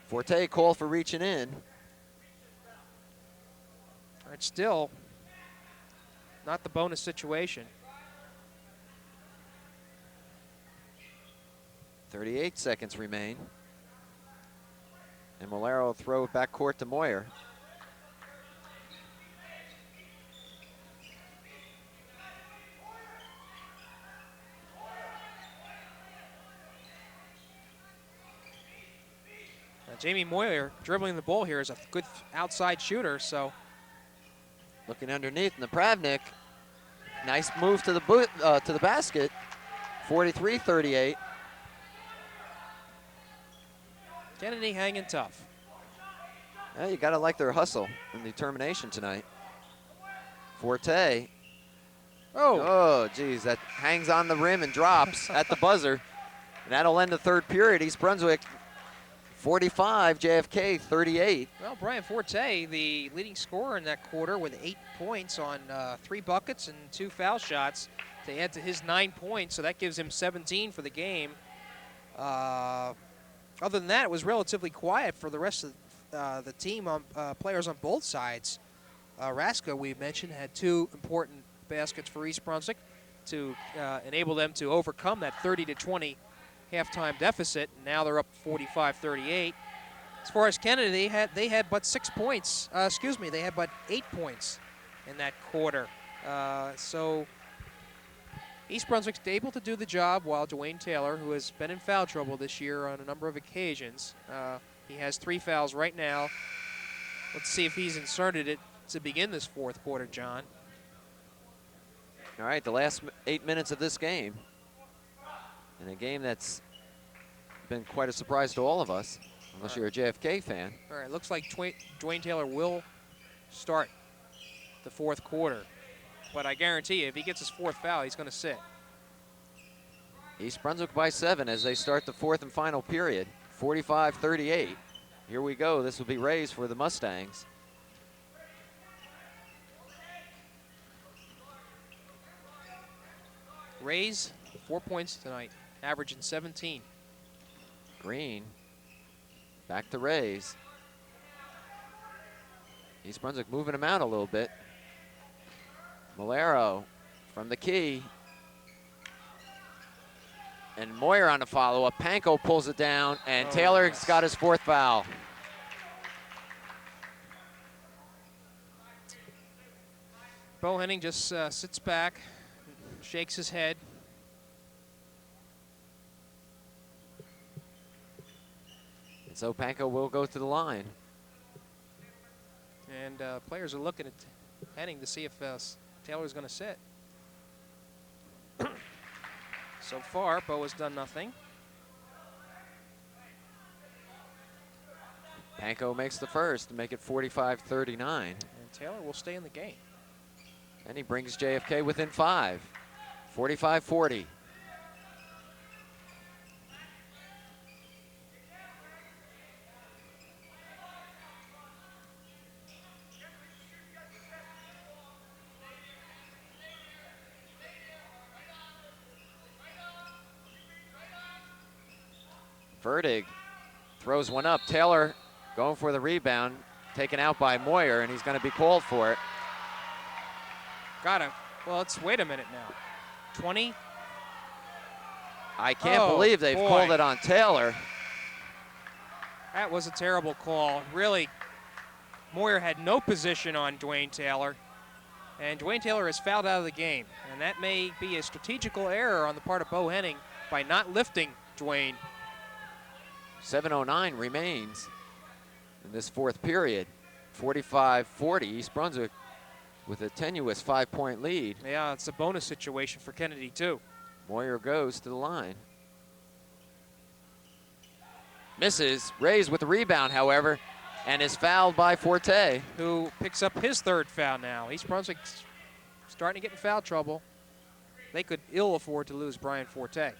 Forte called for reaching in. All right, still not the bonus situation. 38 seconds remain. And Malero will throw it back court to Moyer. Now, Jamie Moyer dribbling the ball here is a good outside shooter, so. Looking underneath, and the Pravnik. Nice move to the basket. 43-38. Kennedy hanging tough. Yeah, you gotta like their hustle and determination tonight. Forte. Oh, geez, that hangs on the rim and drops at the buzzer. And that'll end the third period. East Brunswick 45, JFK 38. Well, Brian Forte, the leading scorer in that quarter with 8 points on 3 buckets and 2 foul shots to add to his 9 points, so that gives him 17 for the game. Other than that, it was relatively quiet for the rest of the team, players on both sides. Raska, we mentioned, had 2 important baskets for East Brunswick to enable them to overcome that 30-20 halftime deficit. Now they're up 45-38. As far as Kennedy, they had but 6 points. They had but 8 points in that quarter. So East Brunswick's able to do the job, while Dwayne Taylor, who has been in foul trouble this year on a number of occasions, he has 3 fouls right now. Let's see if he's inserted it to begin this fourth quarter, John. All right, the last 8 minutes of this game. In a game that's been quite a surprise to all of us, unless you're a JFK fan. All right, looks like Dwayne Taylor will start the fourth quarter. But I guarantee you, if he gets his 4th foul, he's going to sit. East Brunswick by 7 as they start the fourth and final period. 45-38. Here we go. This will be raised for the Mustangs. Rays, 4 points tonight, averaging 17. Green, back to Rays. East Brunswick moving him out a little bit. Meggiolaro from the key. And Moyer on the follow-up. Panko pulls it down, and Taylor's got his 4th foul. Bohannon just sits back, shakes his head. And so Panko will go to the line. And players are looking at Henning to see if Taylor's going to sit. So far, Bo has done nothing. Panko makes the first to make it 45-39. And Taylor will stay in the game. And he brings JFK within 5, 45-40. Verdig throws one up. Taylor going for the rebound, taken out by Moyer, and he's going to be called for it. Well, wait a minute now. 20? I can't believe they've called it on Taylor. That was a terrible call. Really, Moyer had no position on Dwayne Taylor. And Dwayne Taylor is fouled out of the game. And that may be a strategical error on the part of Bo Henning by not lifting Dwayne. 7:09 remains in this 4th period. 45-40, East Brunswick with a tenuous 5-point lead. Yeah, it's a bonus situation for Kennedy, too. Moyer goes to the line. Misses. Rays with the rebound, however, and is fouled by Forte. Who picks up his 3rd foul now. East Brunswick starting to get in foul trouble. They could ill afford to lose Brian Forte.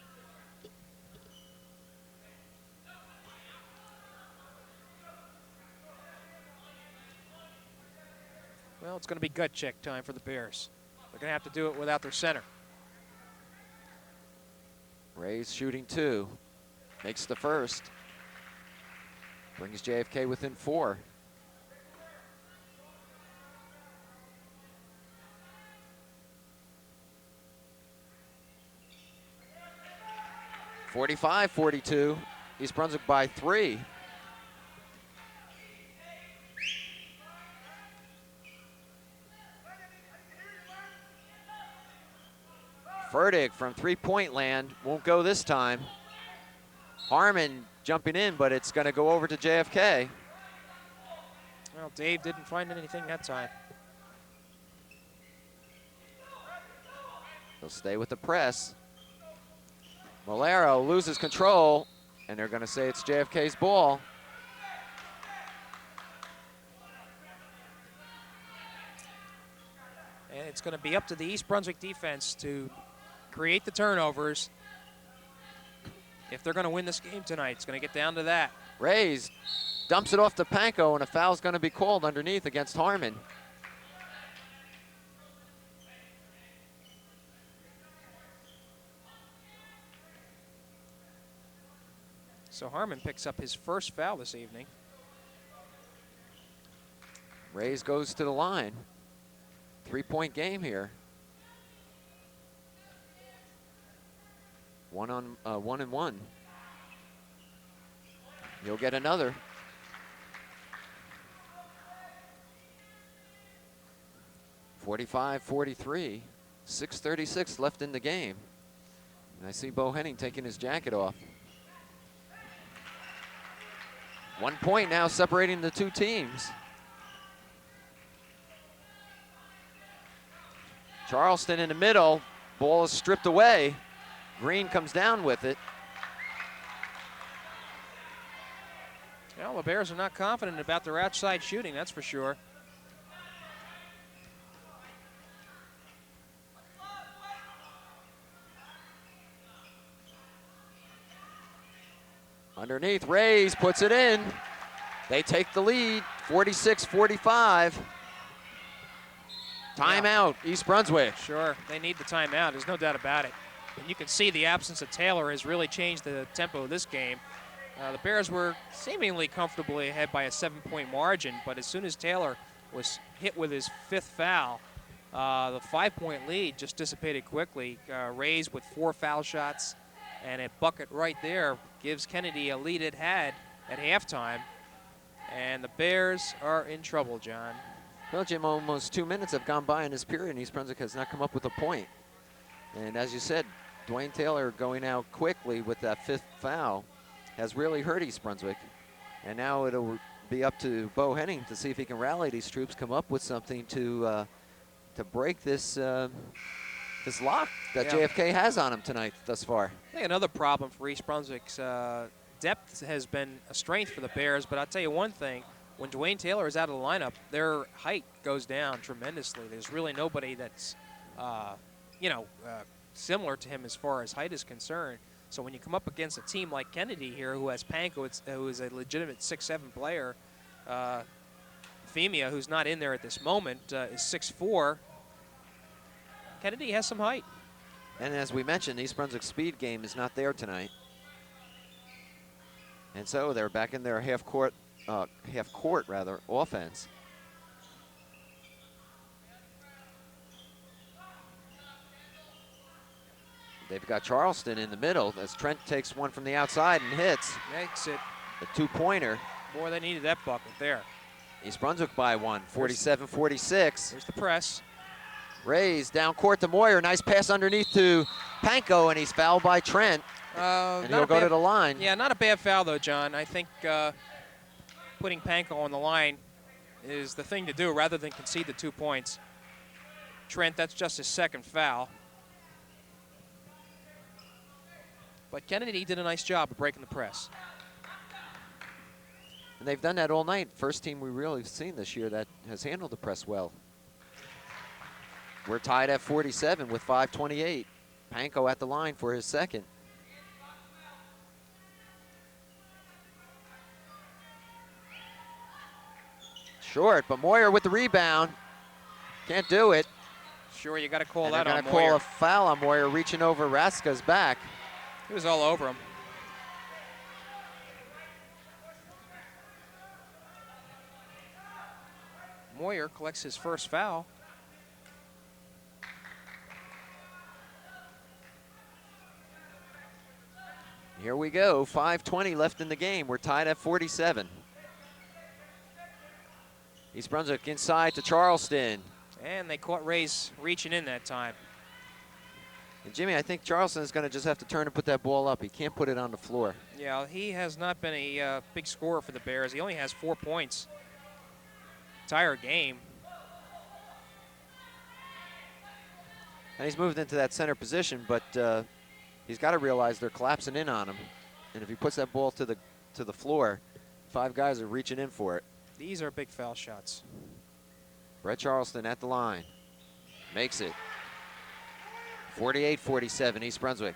Well, it's going to be gut check time for the Bears. They're going to have to do it without their center. Rays shooting 2. Makes the first. Brings JFK within 4. (45-42). East Brunswick by 3. Verdig from 3-point land won't go this time. Harmon jumping in, but it's going to go over to JFK. Well, Dave didn't find anything that time. He'll stay with the press. Meggiolaro loses control, and they're going to say it's JFK's ball. And it's going to be up to the East Brunswick defense to create the turnovers. If they're going to win this game tonight, it's going to get down to that. Rays dumps it off to Panko, and a foul's going to be called underneath against Harmon. So Harmon picks up his 1st foul this evening. Rays goes to the line. 3-point game here. 1-on-1. You'll get another. (45-43). 6:36 left in the game. And I see Bo Henning taking his jacket off. 1 point now separating the 2 teams. Charleston in the middle. Ball is stripped away. Green comes down with it. Well, the Bears are not confident about their outside shooting, that's for sure. Underneath, Rays puts it in. They take the lead, 46-45. Timeout, East Brunswick. Sure, they need the timeout. There's no doubt about it. And you can see the absence of Taylor has really changed the tempo of this game. The Bears were seemingly comfortably ahead by a 7-point margin, but as soon as Taylor was hit with his 5th foul, the 5-point lead just dissipated quickly. Rays with 4 foul shots and a bucket right there gives Kennedy a lead it had at halftime. And the Bears are in trouble, John. Well, Jim, almost 2 minutes have gone by in this period, and East Brunswick has not come up with a point. And as you said, Dwayne Taylor going out quickly with that 5th foul has really hurt East Brunswick. And now it'll be up to Bo Henning to see if he can rally these troops, come up with something to break this this lock that JFK has on him tonight thus far. I think another problem for East Brunswick's depth has been a strength for the Bears, but I'll tell you one thing, when Dwayne Taylor is out of the lineup, their height goes down tremendously. There's really nobody that's, similar to him as far as height is concerned. So when you come up against a team like Kennedy here, who has Panko, who is a legitimate 6'7" player, Femia, who's not in there at this moment, is 6'4". Kennedy has some height. And as we mentioned, East Brunswick's speed game is not there tonight. And so they're back in their half court offense. They've got Charleston in the middle as Trent takes one from the outside and hits. Makes it a 2-pointer. Boy, they needed that bucket there. East Brunswick by 1, 47-46. Here's the press. Rays down court to Moyer. Nice pass underneath to Panko, and he's fouled by Trent. And he'll go to the line. Yeah, not a bad foul, though, John. I think putting Panko on the line is the thing to do rather than concede the 2 points. Trent, that's just his 2nd foul. But Kennedy did a nice job of breaking the press. And they've done that all night. First team we really seen this year that has handled the press well. We're tied at 47 with 5:28. Panko at the line for his 2nd. Short, but Moyer with the rebound. Can't do it. Sure, you got to call and that they're on gonna Moyer. call a foul on Moyer, reaching over Raska's back. He was all over him. Moyer collects his 1st foul. Here we go, 5:20 left in the game. We're tied at 47. East Brunswick inside to Charleston. And they caught Rays reaching in that time. And Jimmy, I think Charleston is going to just have to turn and put that ball up. He can't put it on the floor. Yeah, he has not been a big scorer for the Bears. He only has 4 points entire game. And he's moved into that center position, but he's got to realize they're collapsing in on him. And if he puts that ball to the floor, 5 guys are reaching in for it. These are big foul shots. Brett Charleston at the line. Makes it. 48-47, East Brunswick.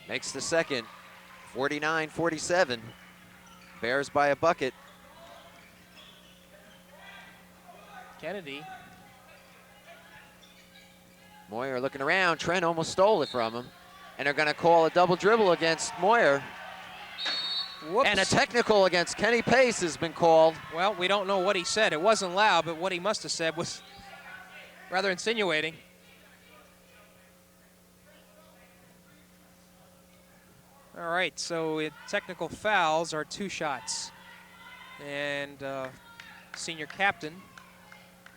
Makes the 2nd. 49-47. Bears by a bucket. Kennedy. Moyer looking around. Trent almost stole it from him. And they're going to call a double dribble against Moyer. Whoops. And a technical against Kenny Pace has been called. Well, we don't know what he said. It wasn't loud, but what he must have said was rather insinuating. All right, so technical fouls are 2 shots. And senior captain,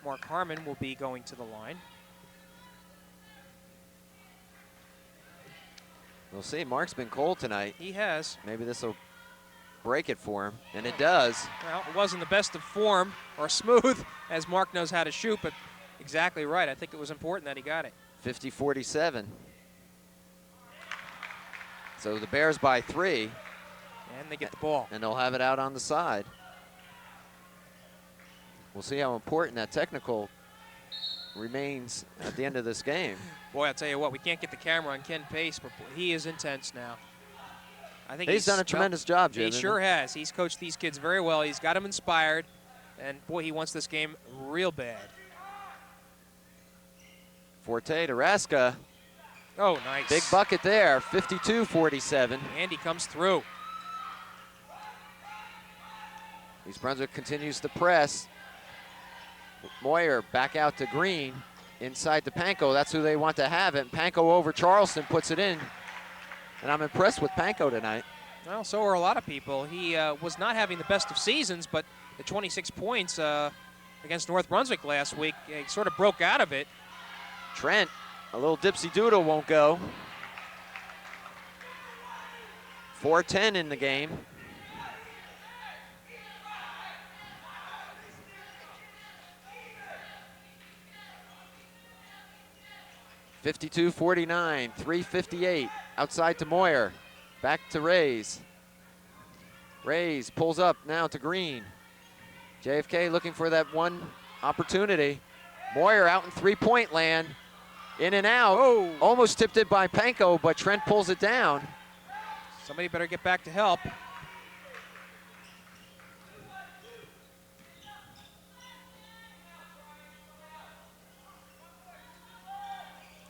Mark Harmon, will be going to the line. We'll see. Mark's been cold tonight. He has. Maybe this will break it for him, and it does. Well, it wasn't the best of form or smooth, as Mark knows how to shoot, but exactly right. I think it was important that he got it. 50-47. So the Bears by 3. And they get the ball. And they'll have it out on the side. We'll see how important that technical remains at the end of this game. Boy, I'll tell you what, we can't get the camera on Ken Pace, but he is intense now. I think He's done a tremendous job, Jim. He sure has. He's coached these kids very well. He's got them inspired, and boy, he wants this game real bad. Forte to Raska. Oh, nice. Big bucket there, 52-47. Andy comes through. East Brunswick continues to press. Moyer back out to Green. Inside to Panko, that's who they want to have it. And Panko over Charleston puts it in. And I'm impressed with Panko tonight. Well, so are a lot of people. He was not having the best of seasons, but the 26 points against North Brunswick last week, he sort of broke out of it. Trent, a little dipsy doodle won't go. 4:10 in the game. (52-49), 3:58. Outside to Moyer. Back to Rays. Rays pulls up now to Green. JFK looking for that one opportunity. Moyer out in three-point land. In and out. Oh. Almost tipped it by Panko, but Trent pulls it down. Somebody better get back to help.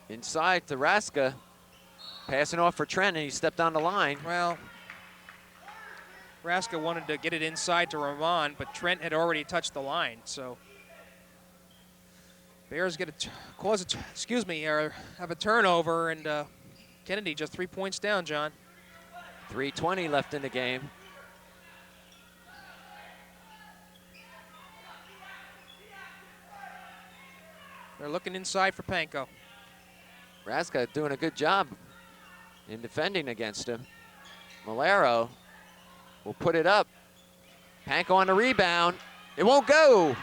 Inside to Raska. Passing off for Trent, and he stepped on the line. Well, Raska wanted to get it inside to Ramon, but Trent had already touched the line, so Bears get or have a turnover, and Kennedy just 3 points down, John. 3:20 left in the game. They're looking inside for Panko. Raska doing a good job in defending against him. Mugello will put it up. Panko on the rebound. It won't go.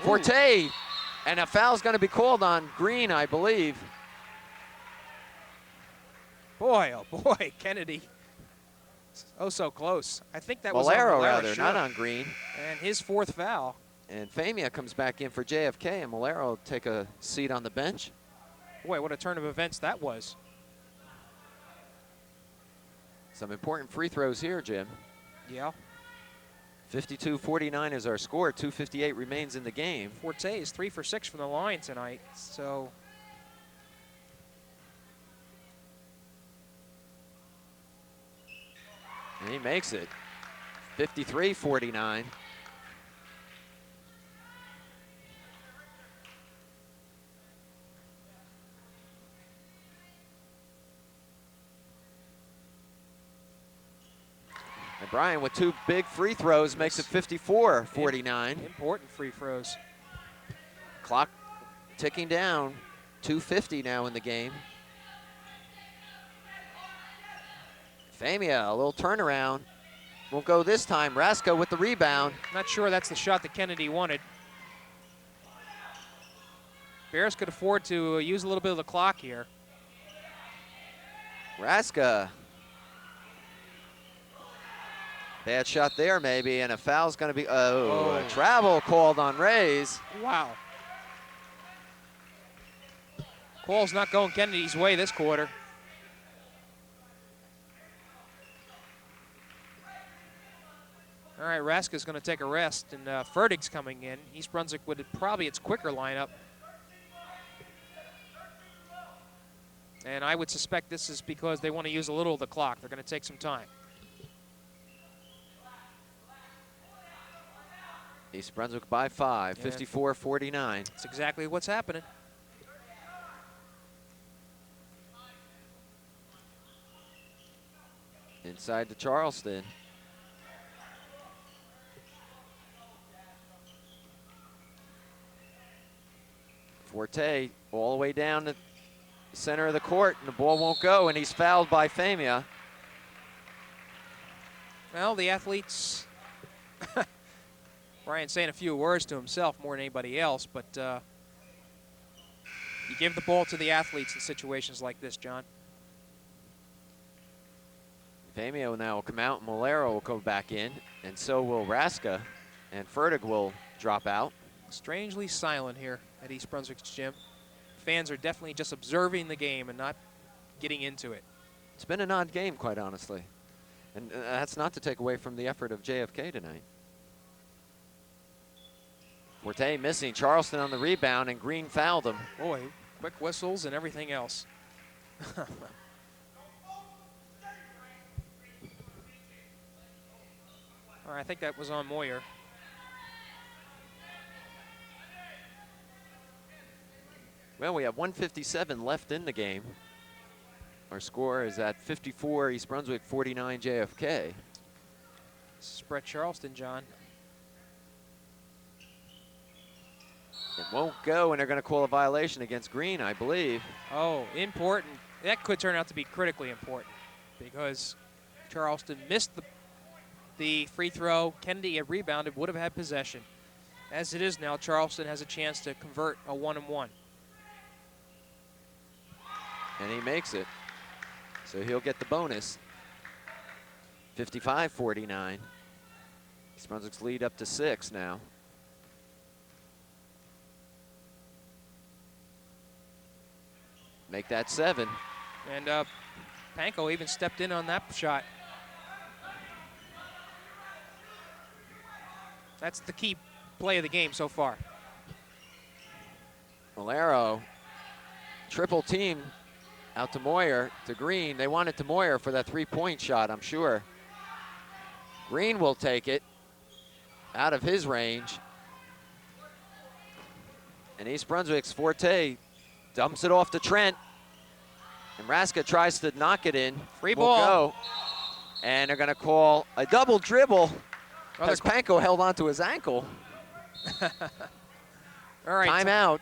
Forte. And a foul's going to be called on Green, I believe. Boy, oh boy, Kennedy. Oh, so close. I think that was on Mugello, Mugello, rather, sure. not on Green. And his fourth foul. And Famia comes back in for JFK, and Mugello will take a seat on the bench. Boy, what a turn of events that was. Some important free throws here, Jim. Yeah. 52-49 is our score. 2:58 remains in the game. Forte is 3 for 6 from the line tonight, so. And he makes it. 53-49. And Brian with two big free throws makes it 54-49. Important free throws. Clock ticking down. 2:50 now in the game. Famia, a little turnaround. Won't go this time. Raska with the rebound. Not sure that's the shot that Kennedy wanted. Bears could afford to use a little bit of the clock here. Raska. Bad shot there maybe, and a foul's gonna be, a travel called on Rays. Wow. Call's not going Kennedy's way this quarter. All right, Raska's going to take a rest, and Ferdig's coming in. East Brunswick with probably its quicker lineup. And I would suspect this is because they want to use a little of the clock. They're going to take some time. East Brunswick by 5, Yeah. 54-49. That's exactly what's happening. Inside to Charleston. Forte all the way down the center of the court, and the ball won't go, and he's fouled by Famia. Well, the athletes, Brian saying a few words to himself more than anybody else, but you give the ball to the athletes in situations like this, John. Famia now will come out, and Mugello will go back in, and so will Raska, and Fertig will drop out. Strangely silent here at East Brunswick's gym. Fans are definitely just observing the game and not getting into it. It's been an odd game, quite honestly. And that's not to take away from the effort of JFK tonight. Forte missing, Charleston on the rebound, and Green fouled him. Boy, quick whistles and everything else. All right, I think that was on Moyer. Well, we have 1:57 left in the game. Our score is at 54 East Brunswick, 49 JFK. This is Brett Charleston, John. It won't go, and they're going to call a violation against Green, I believe. Oh, important. That could turn out to be critically important because Charleston missed the free throw. Kennedy had rebounded, would have had possession. As it is now, Charleston has a chance to convert a 1-and-1. And he makes it. So he'll get the bonus. 55-49. East Brunswick's lead up to 6 now. Make that 7. And Panko even stepped in on that shot. That's the key play of the game so far. Valero, triple team out to Moyer, to Green. They want it to Moyer for that 3-point shot, I'm sure. Green will take it out of his range. And East Brunswick's Forte dumps it off to Trent. And Raska tries to knock it in. Free Will ball. Go. And they're going to call a double dribble as Panko held onto his ankle. All right. Timeout,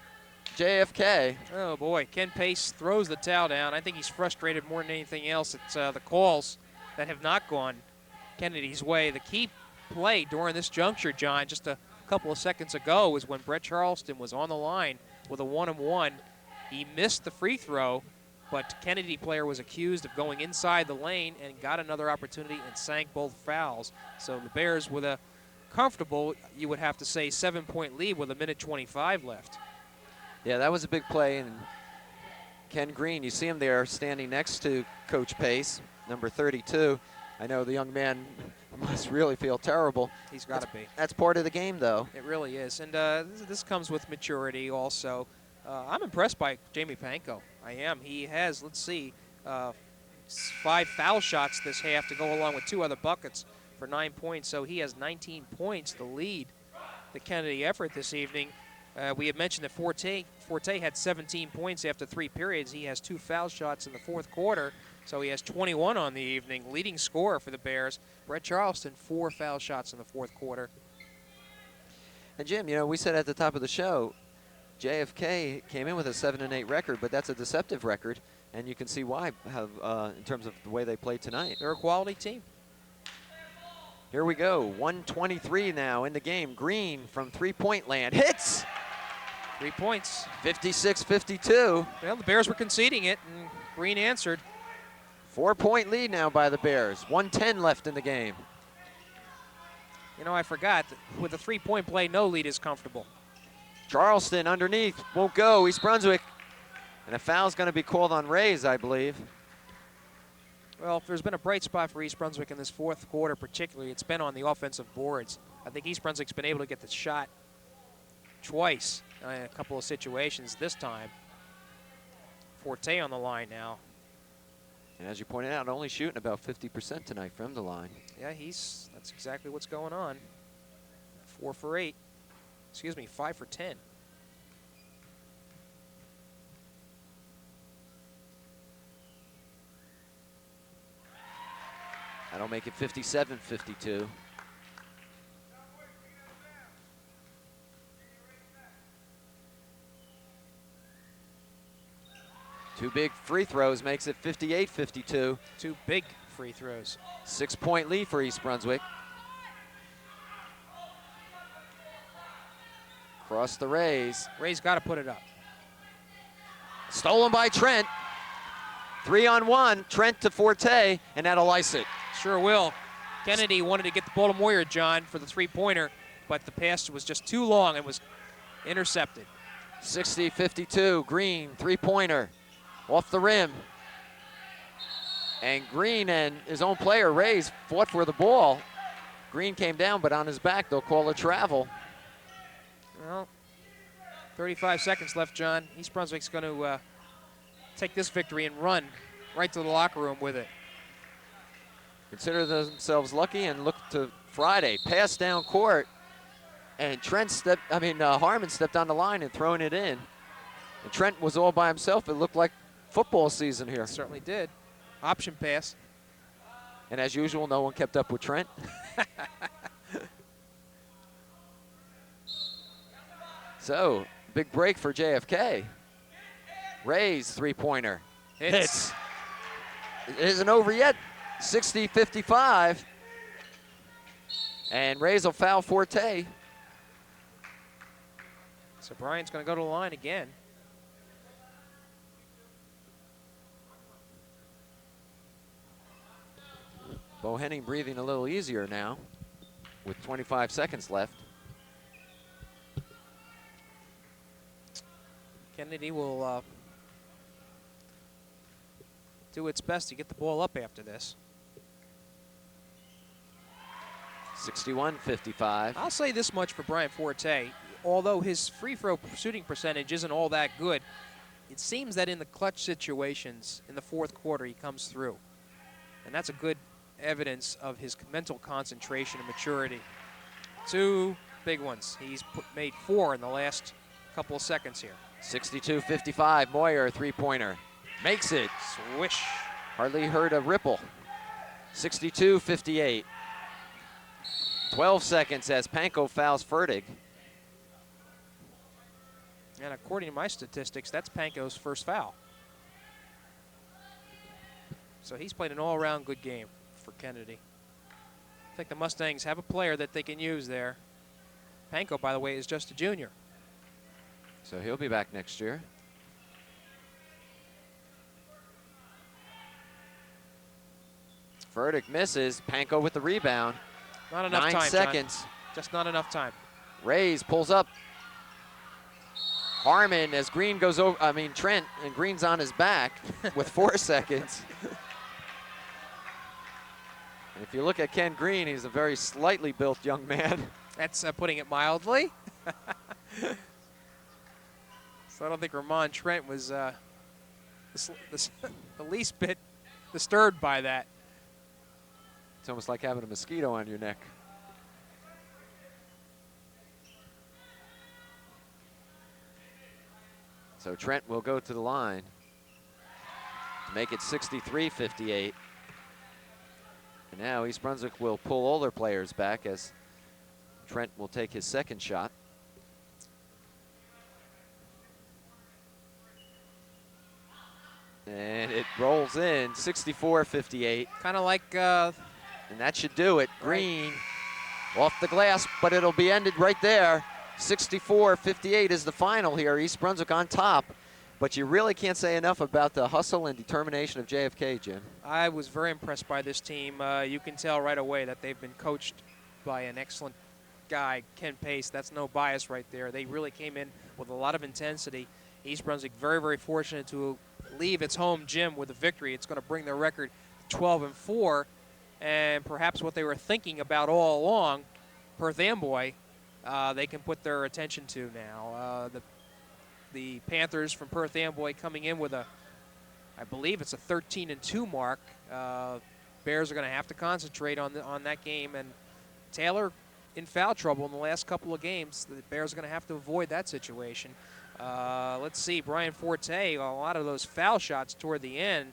JFK. Oh, boy. Ken Pace throws the towel down. I think he's frustrated more than anything else. It's the calls that have not gone Kennedy's way. The key play during this juncture, John, just a couple of seconds ago, was when Brett Charleston was on the line with a 1-and-1. He missed the free throw, but Kennedy player was accused of going inside the lane and got another opportunity and sank both fouls. So the Bears with a comfortable, you would have to say, 7-point lead with 1:25 left. Yeah, that was a big play. And Ken Green, you see him there standing next to Coach Pace, number 32. I know the young man must really feel terrible. He's got to be. That's part of the game, though. It really is. And this comes with maturity also. I'm impressed by Jamie Panko. I am. He has, let's see, 5 foul shots this half to go along with 2 other buckets for 9 points. So he has 19 points to lead the Kennedy effort this evening. We had mentioned that Forte had 17 points after 3 periods. He has 2 foul shots in the 4th quarter, so he has 21 on the evening. Leading scorer for the Bears. Brett Charleston, 4 foul shots in the 4th quarter. And Jim, you know, we said at the top of the show, JFK came in with a 7-8 record, but that's a deceptive record, and you can see why in terms of the way they played tonight. They're a quality team. Here we go, 1:23 now in the game. Green from 3-point land, hits! 3 points. 56-52. Well, the Bears were conceding it, and Green answered. 4-point lead now by the Bears. 1:10 left in the game. You know, I forgot, that with a 3-point play, no lead is comfortable. Charleston underneath, won't go, East Brunswick. And a foul's gonna be called on Rays, I believe. Well, if there's been a bright spot for East Brunswick in this 4th quarter particularly, it's been on the offensive boards. I think East Brunswick's been able to get the shot twice in a couple of situations this time. Forte on the line now. And as you pointed out, only shooting about 50% tonight from the line. Yeah, that's exactly what's going on. 4 for 8. Excuse me, 5 for 10. That'll make it 57-52. Two big free throws makes it 58-52. 2 big free throws. 6-point lead for East Brunswick. Across the Rays. Ray's got to put it up. Stolen by Trent. 3-on-1, Trent to Forte, and that'll ice it. Sure will. Kennedy wanted to get the ball to Moyer, John, for the 3-pointer, but the pass was just too long and was intercepted. 60-52, Green, 3-pointer, off the rim. And Green and his own player, Rays, fought for the ball. Green came down, but on his back, they'll call a travel. Well, 35 seconds left, John. East Brunswick's going to take this victory and run right to the locker room with it. Consider themselves lucky and look to Friday. Pass down court, and Harmon stepped on the line and thrown it in. And Trent was all by himself. It looked like football season here. Certainly did. Option pass. And as usual, no one kept up with Trent. So, big break for JFK. Rays three-pointer. Hits. It isn't over yet. 60-55. And Rays will foul Forte. So Bryant's going to go to the line again. Bohannon breathing a little easier now with 25 seconds left. Kennedy will do its best to get the ball up after this. 61-55. I'll say this much for Brian Forte. Although his free throw shooting percentage isn't all that good, it seems that in the clutch situations in the fourth quarter he comes through. And that's a good evidence of his mental concentration and maturity. Two big ones. He's made 4 in the last couple of seconds here. 62-55, Moyer three-pointer. Makes it. Swish. Hardly heard a ripple. 62-58. 12 seconds as Panko fouls Fertig. And according to my statistics, that's Panko's first foul. So he's played an all-around good game for Kennedy. I think the Mustangs have a player that they can use there. Panko, by the way, is just a junior. So he'll be back next year. Fertig misses. Panko with the rebound. Not enough 9 time, seconds. John. Just not enough time. Rays pulls up. Harmon as Green goes over, Trent, and Green's on his back with 4 seconds. And if you look at Ken Green, he's a very slightly built young man. That's putting it mildly. So I don't think Ramon Trent was the least bit disturbed by that. It's almost like having a mosquito on your neck. So Trent will go to the line to make it 63-58. And now East Brunswick will pull all their players back as Trent will take his second shot. And it rolls in, 64-58. Kind of like And that should do it. Green off the glass, but it'll be ended right there. 64-58 is the final here. East Brunswick on top. But you really can't say enough about the hustle and determination of JFK, Jim. I was very impressed by this team. You can tell right away that they've been coached by an excellent guy, Ken Pace. That's no bias right there. They really came in with a lot of intensity. East Brunswick very, very fortunate to leave its home gym with a victory. It's going to bring their record to 12-4. And perhaps what they were thinking about all along, Perth Amboy, they can put their attention to now. The Panthers from Perth Amboy coming in with I believe it's a 13-2 mark. Bears are going to have to concentrate on that game. And Taylor in foul trouble in the last couple of games. The Bears are going to have to avoid that situation. Let's see, Brian Forte, a lot of those foul shots toward the end.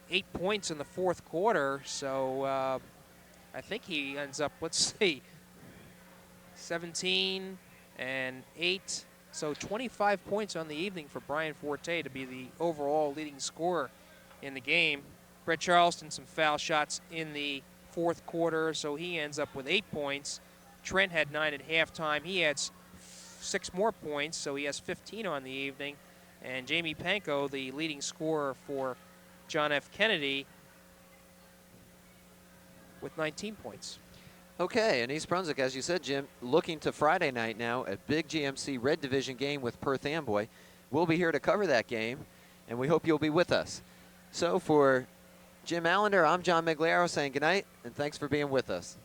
8 points in the fourth quarter, so I think he ends up, let's see, 17 and 8, so 25 points on the evening for Brian Forte to be the overall leading scorer in the game. Brett Charleston, some foul shots in the fourth quarter, so he ends up with 8 points. Trent had 9 at halftime. He had 6 more points, so he has 15 on the evening. And Jamie Panko, the leading scorer for John F. Kennedy, with 19 points. Okay, and East Brunswick, as you said, Jim, looking to Friday night now, a big GMC Red Division game with Perth Amboy. We'll be here to cover that game. and we hope you'll be with us. So for Jim Allinder, I'm John Meggiolaro saying goodnight, and thanks for being with us.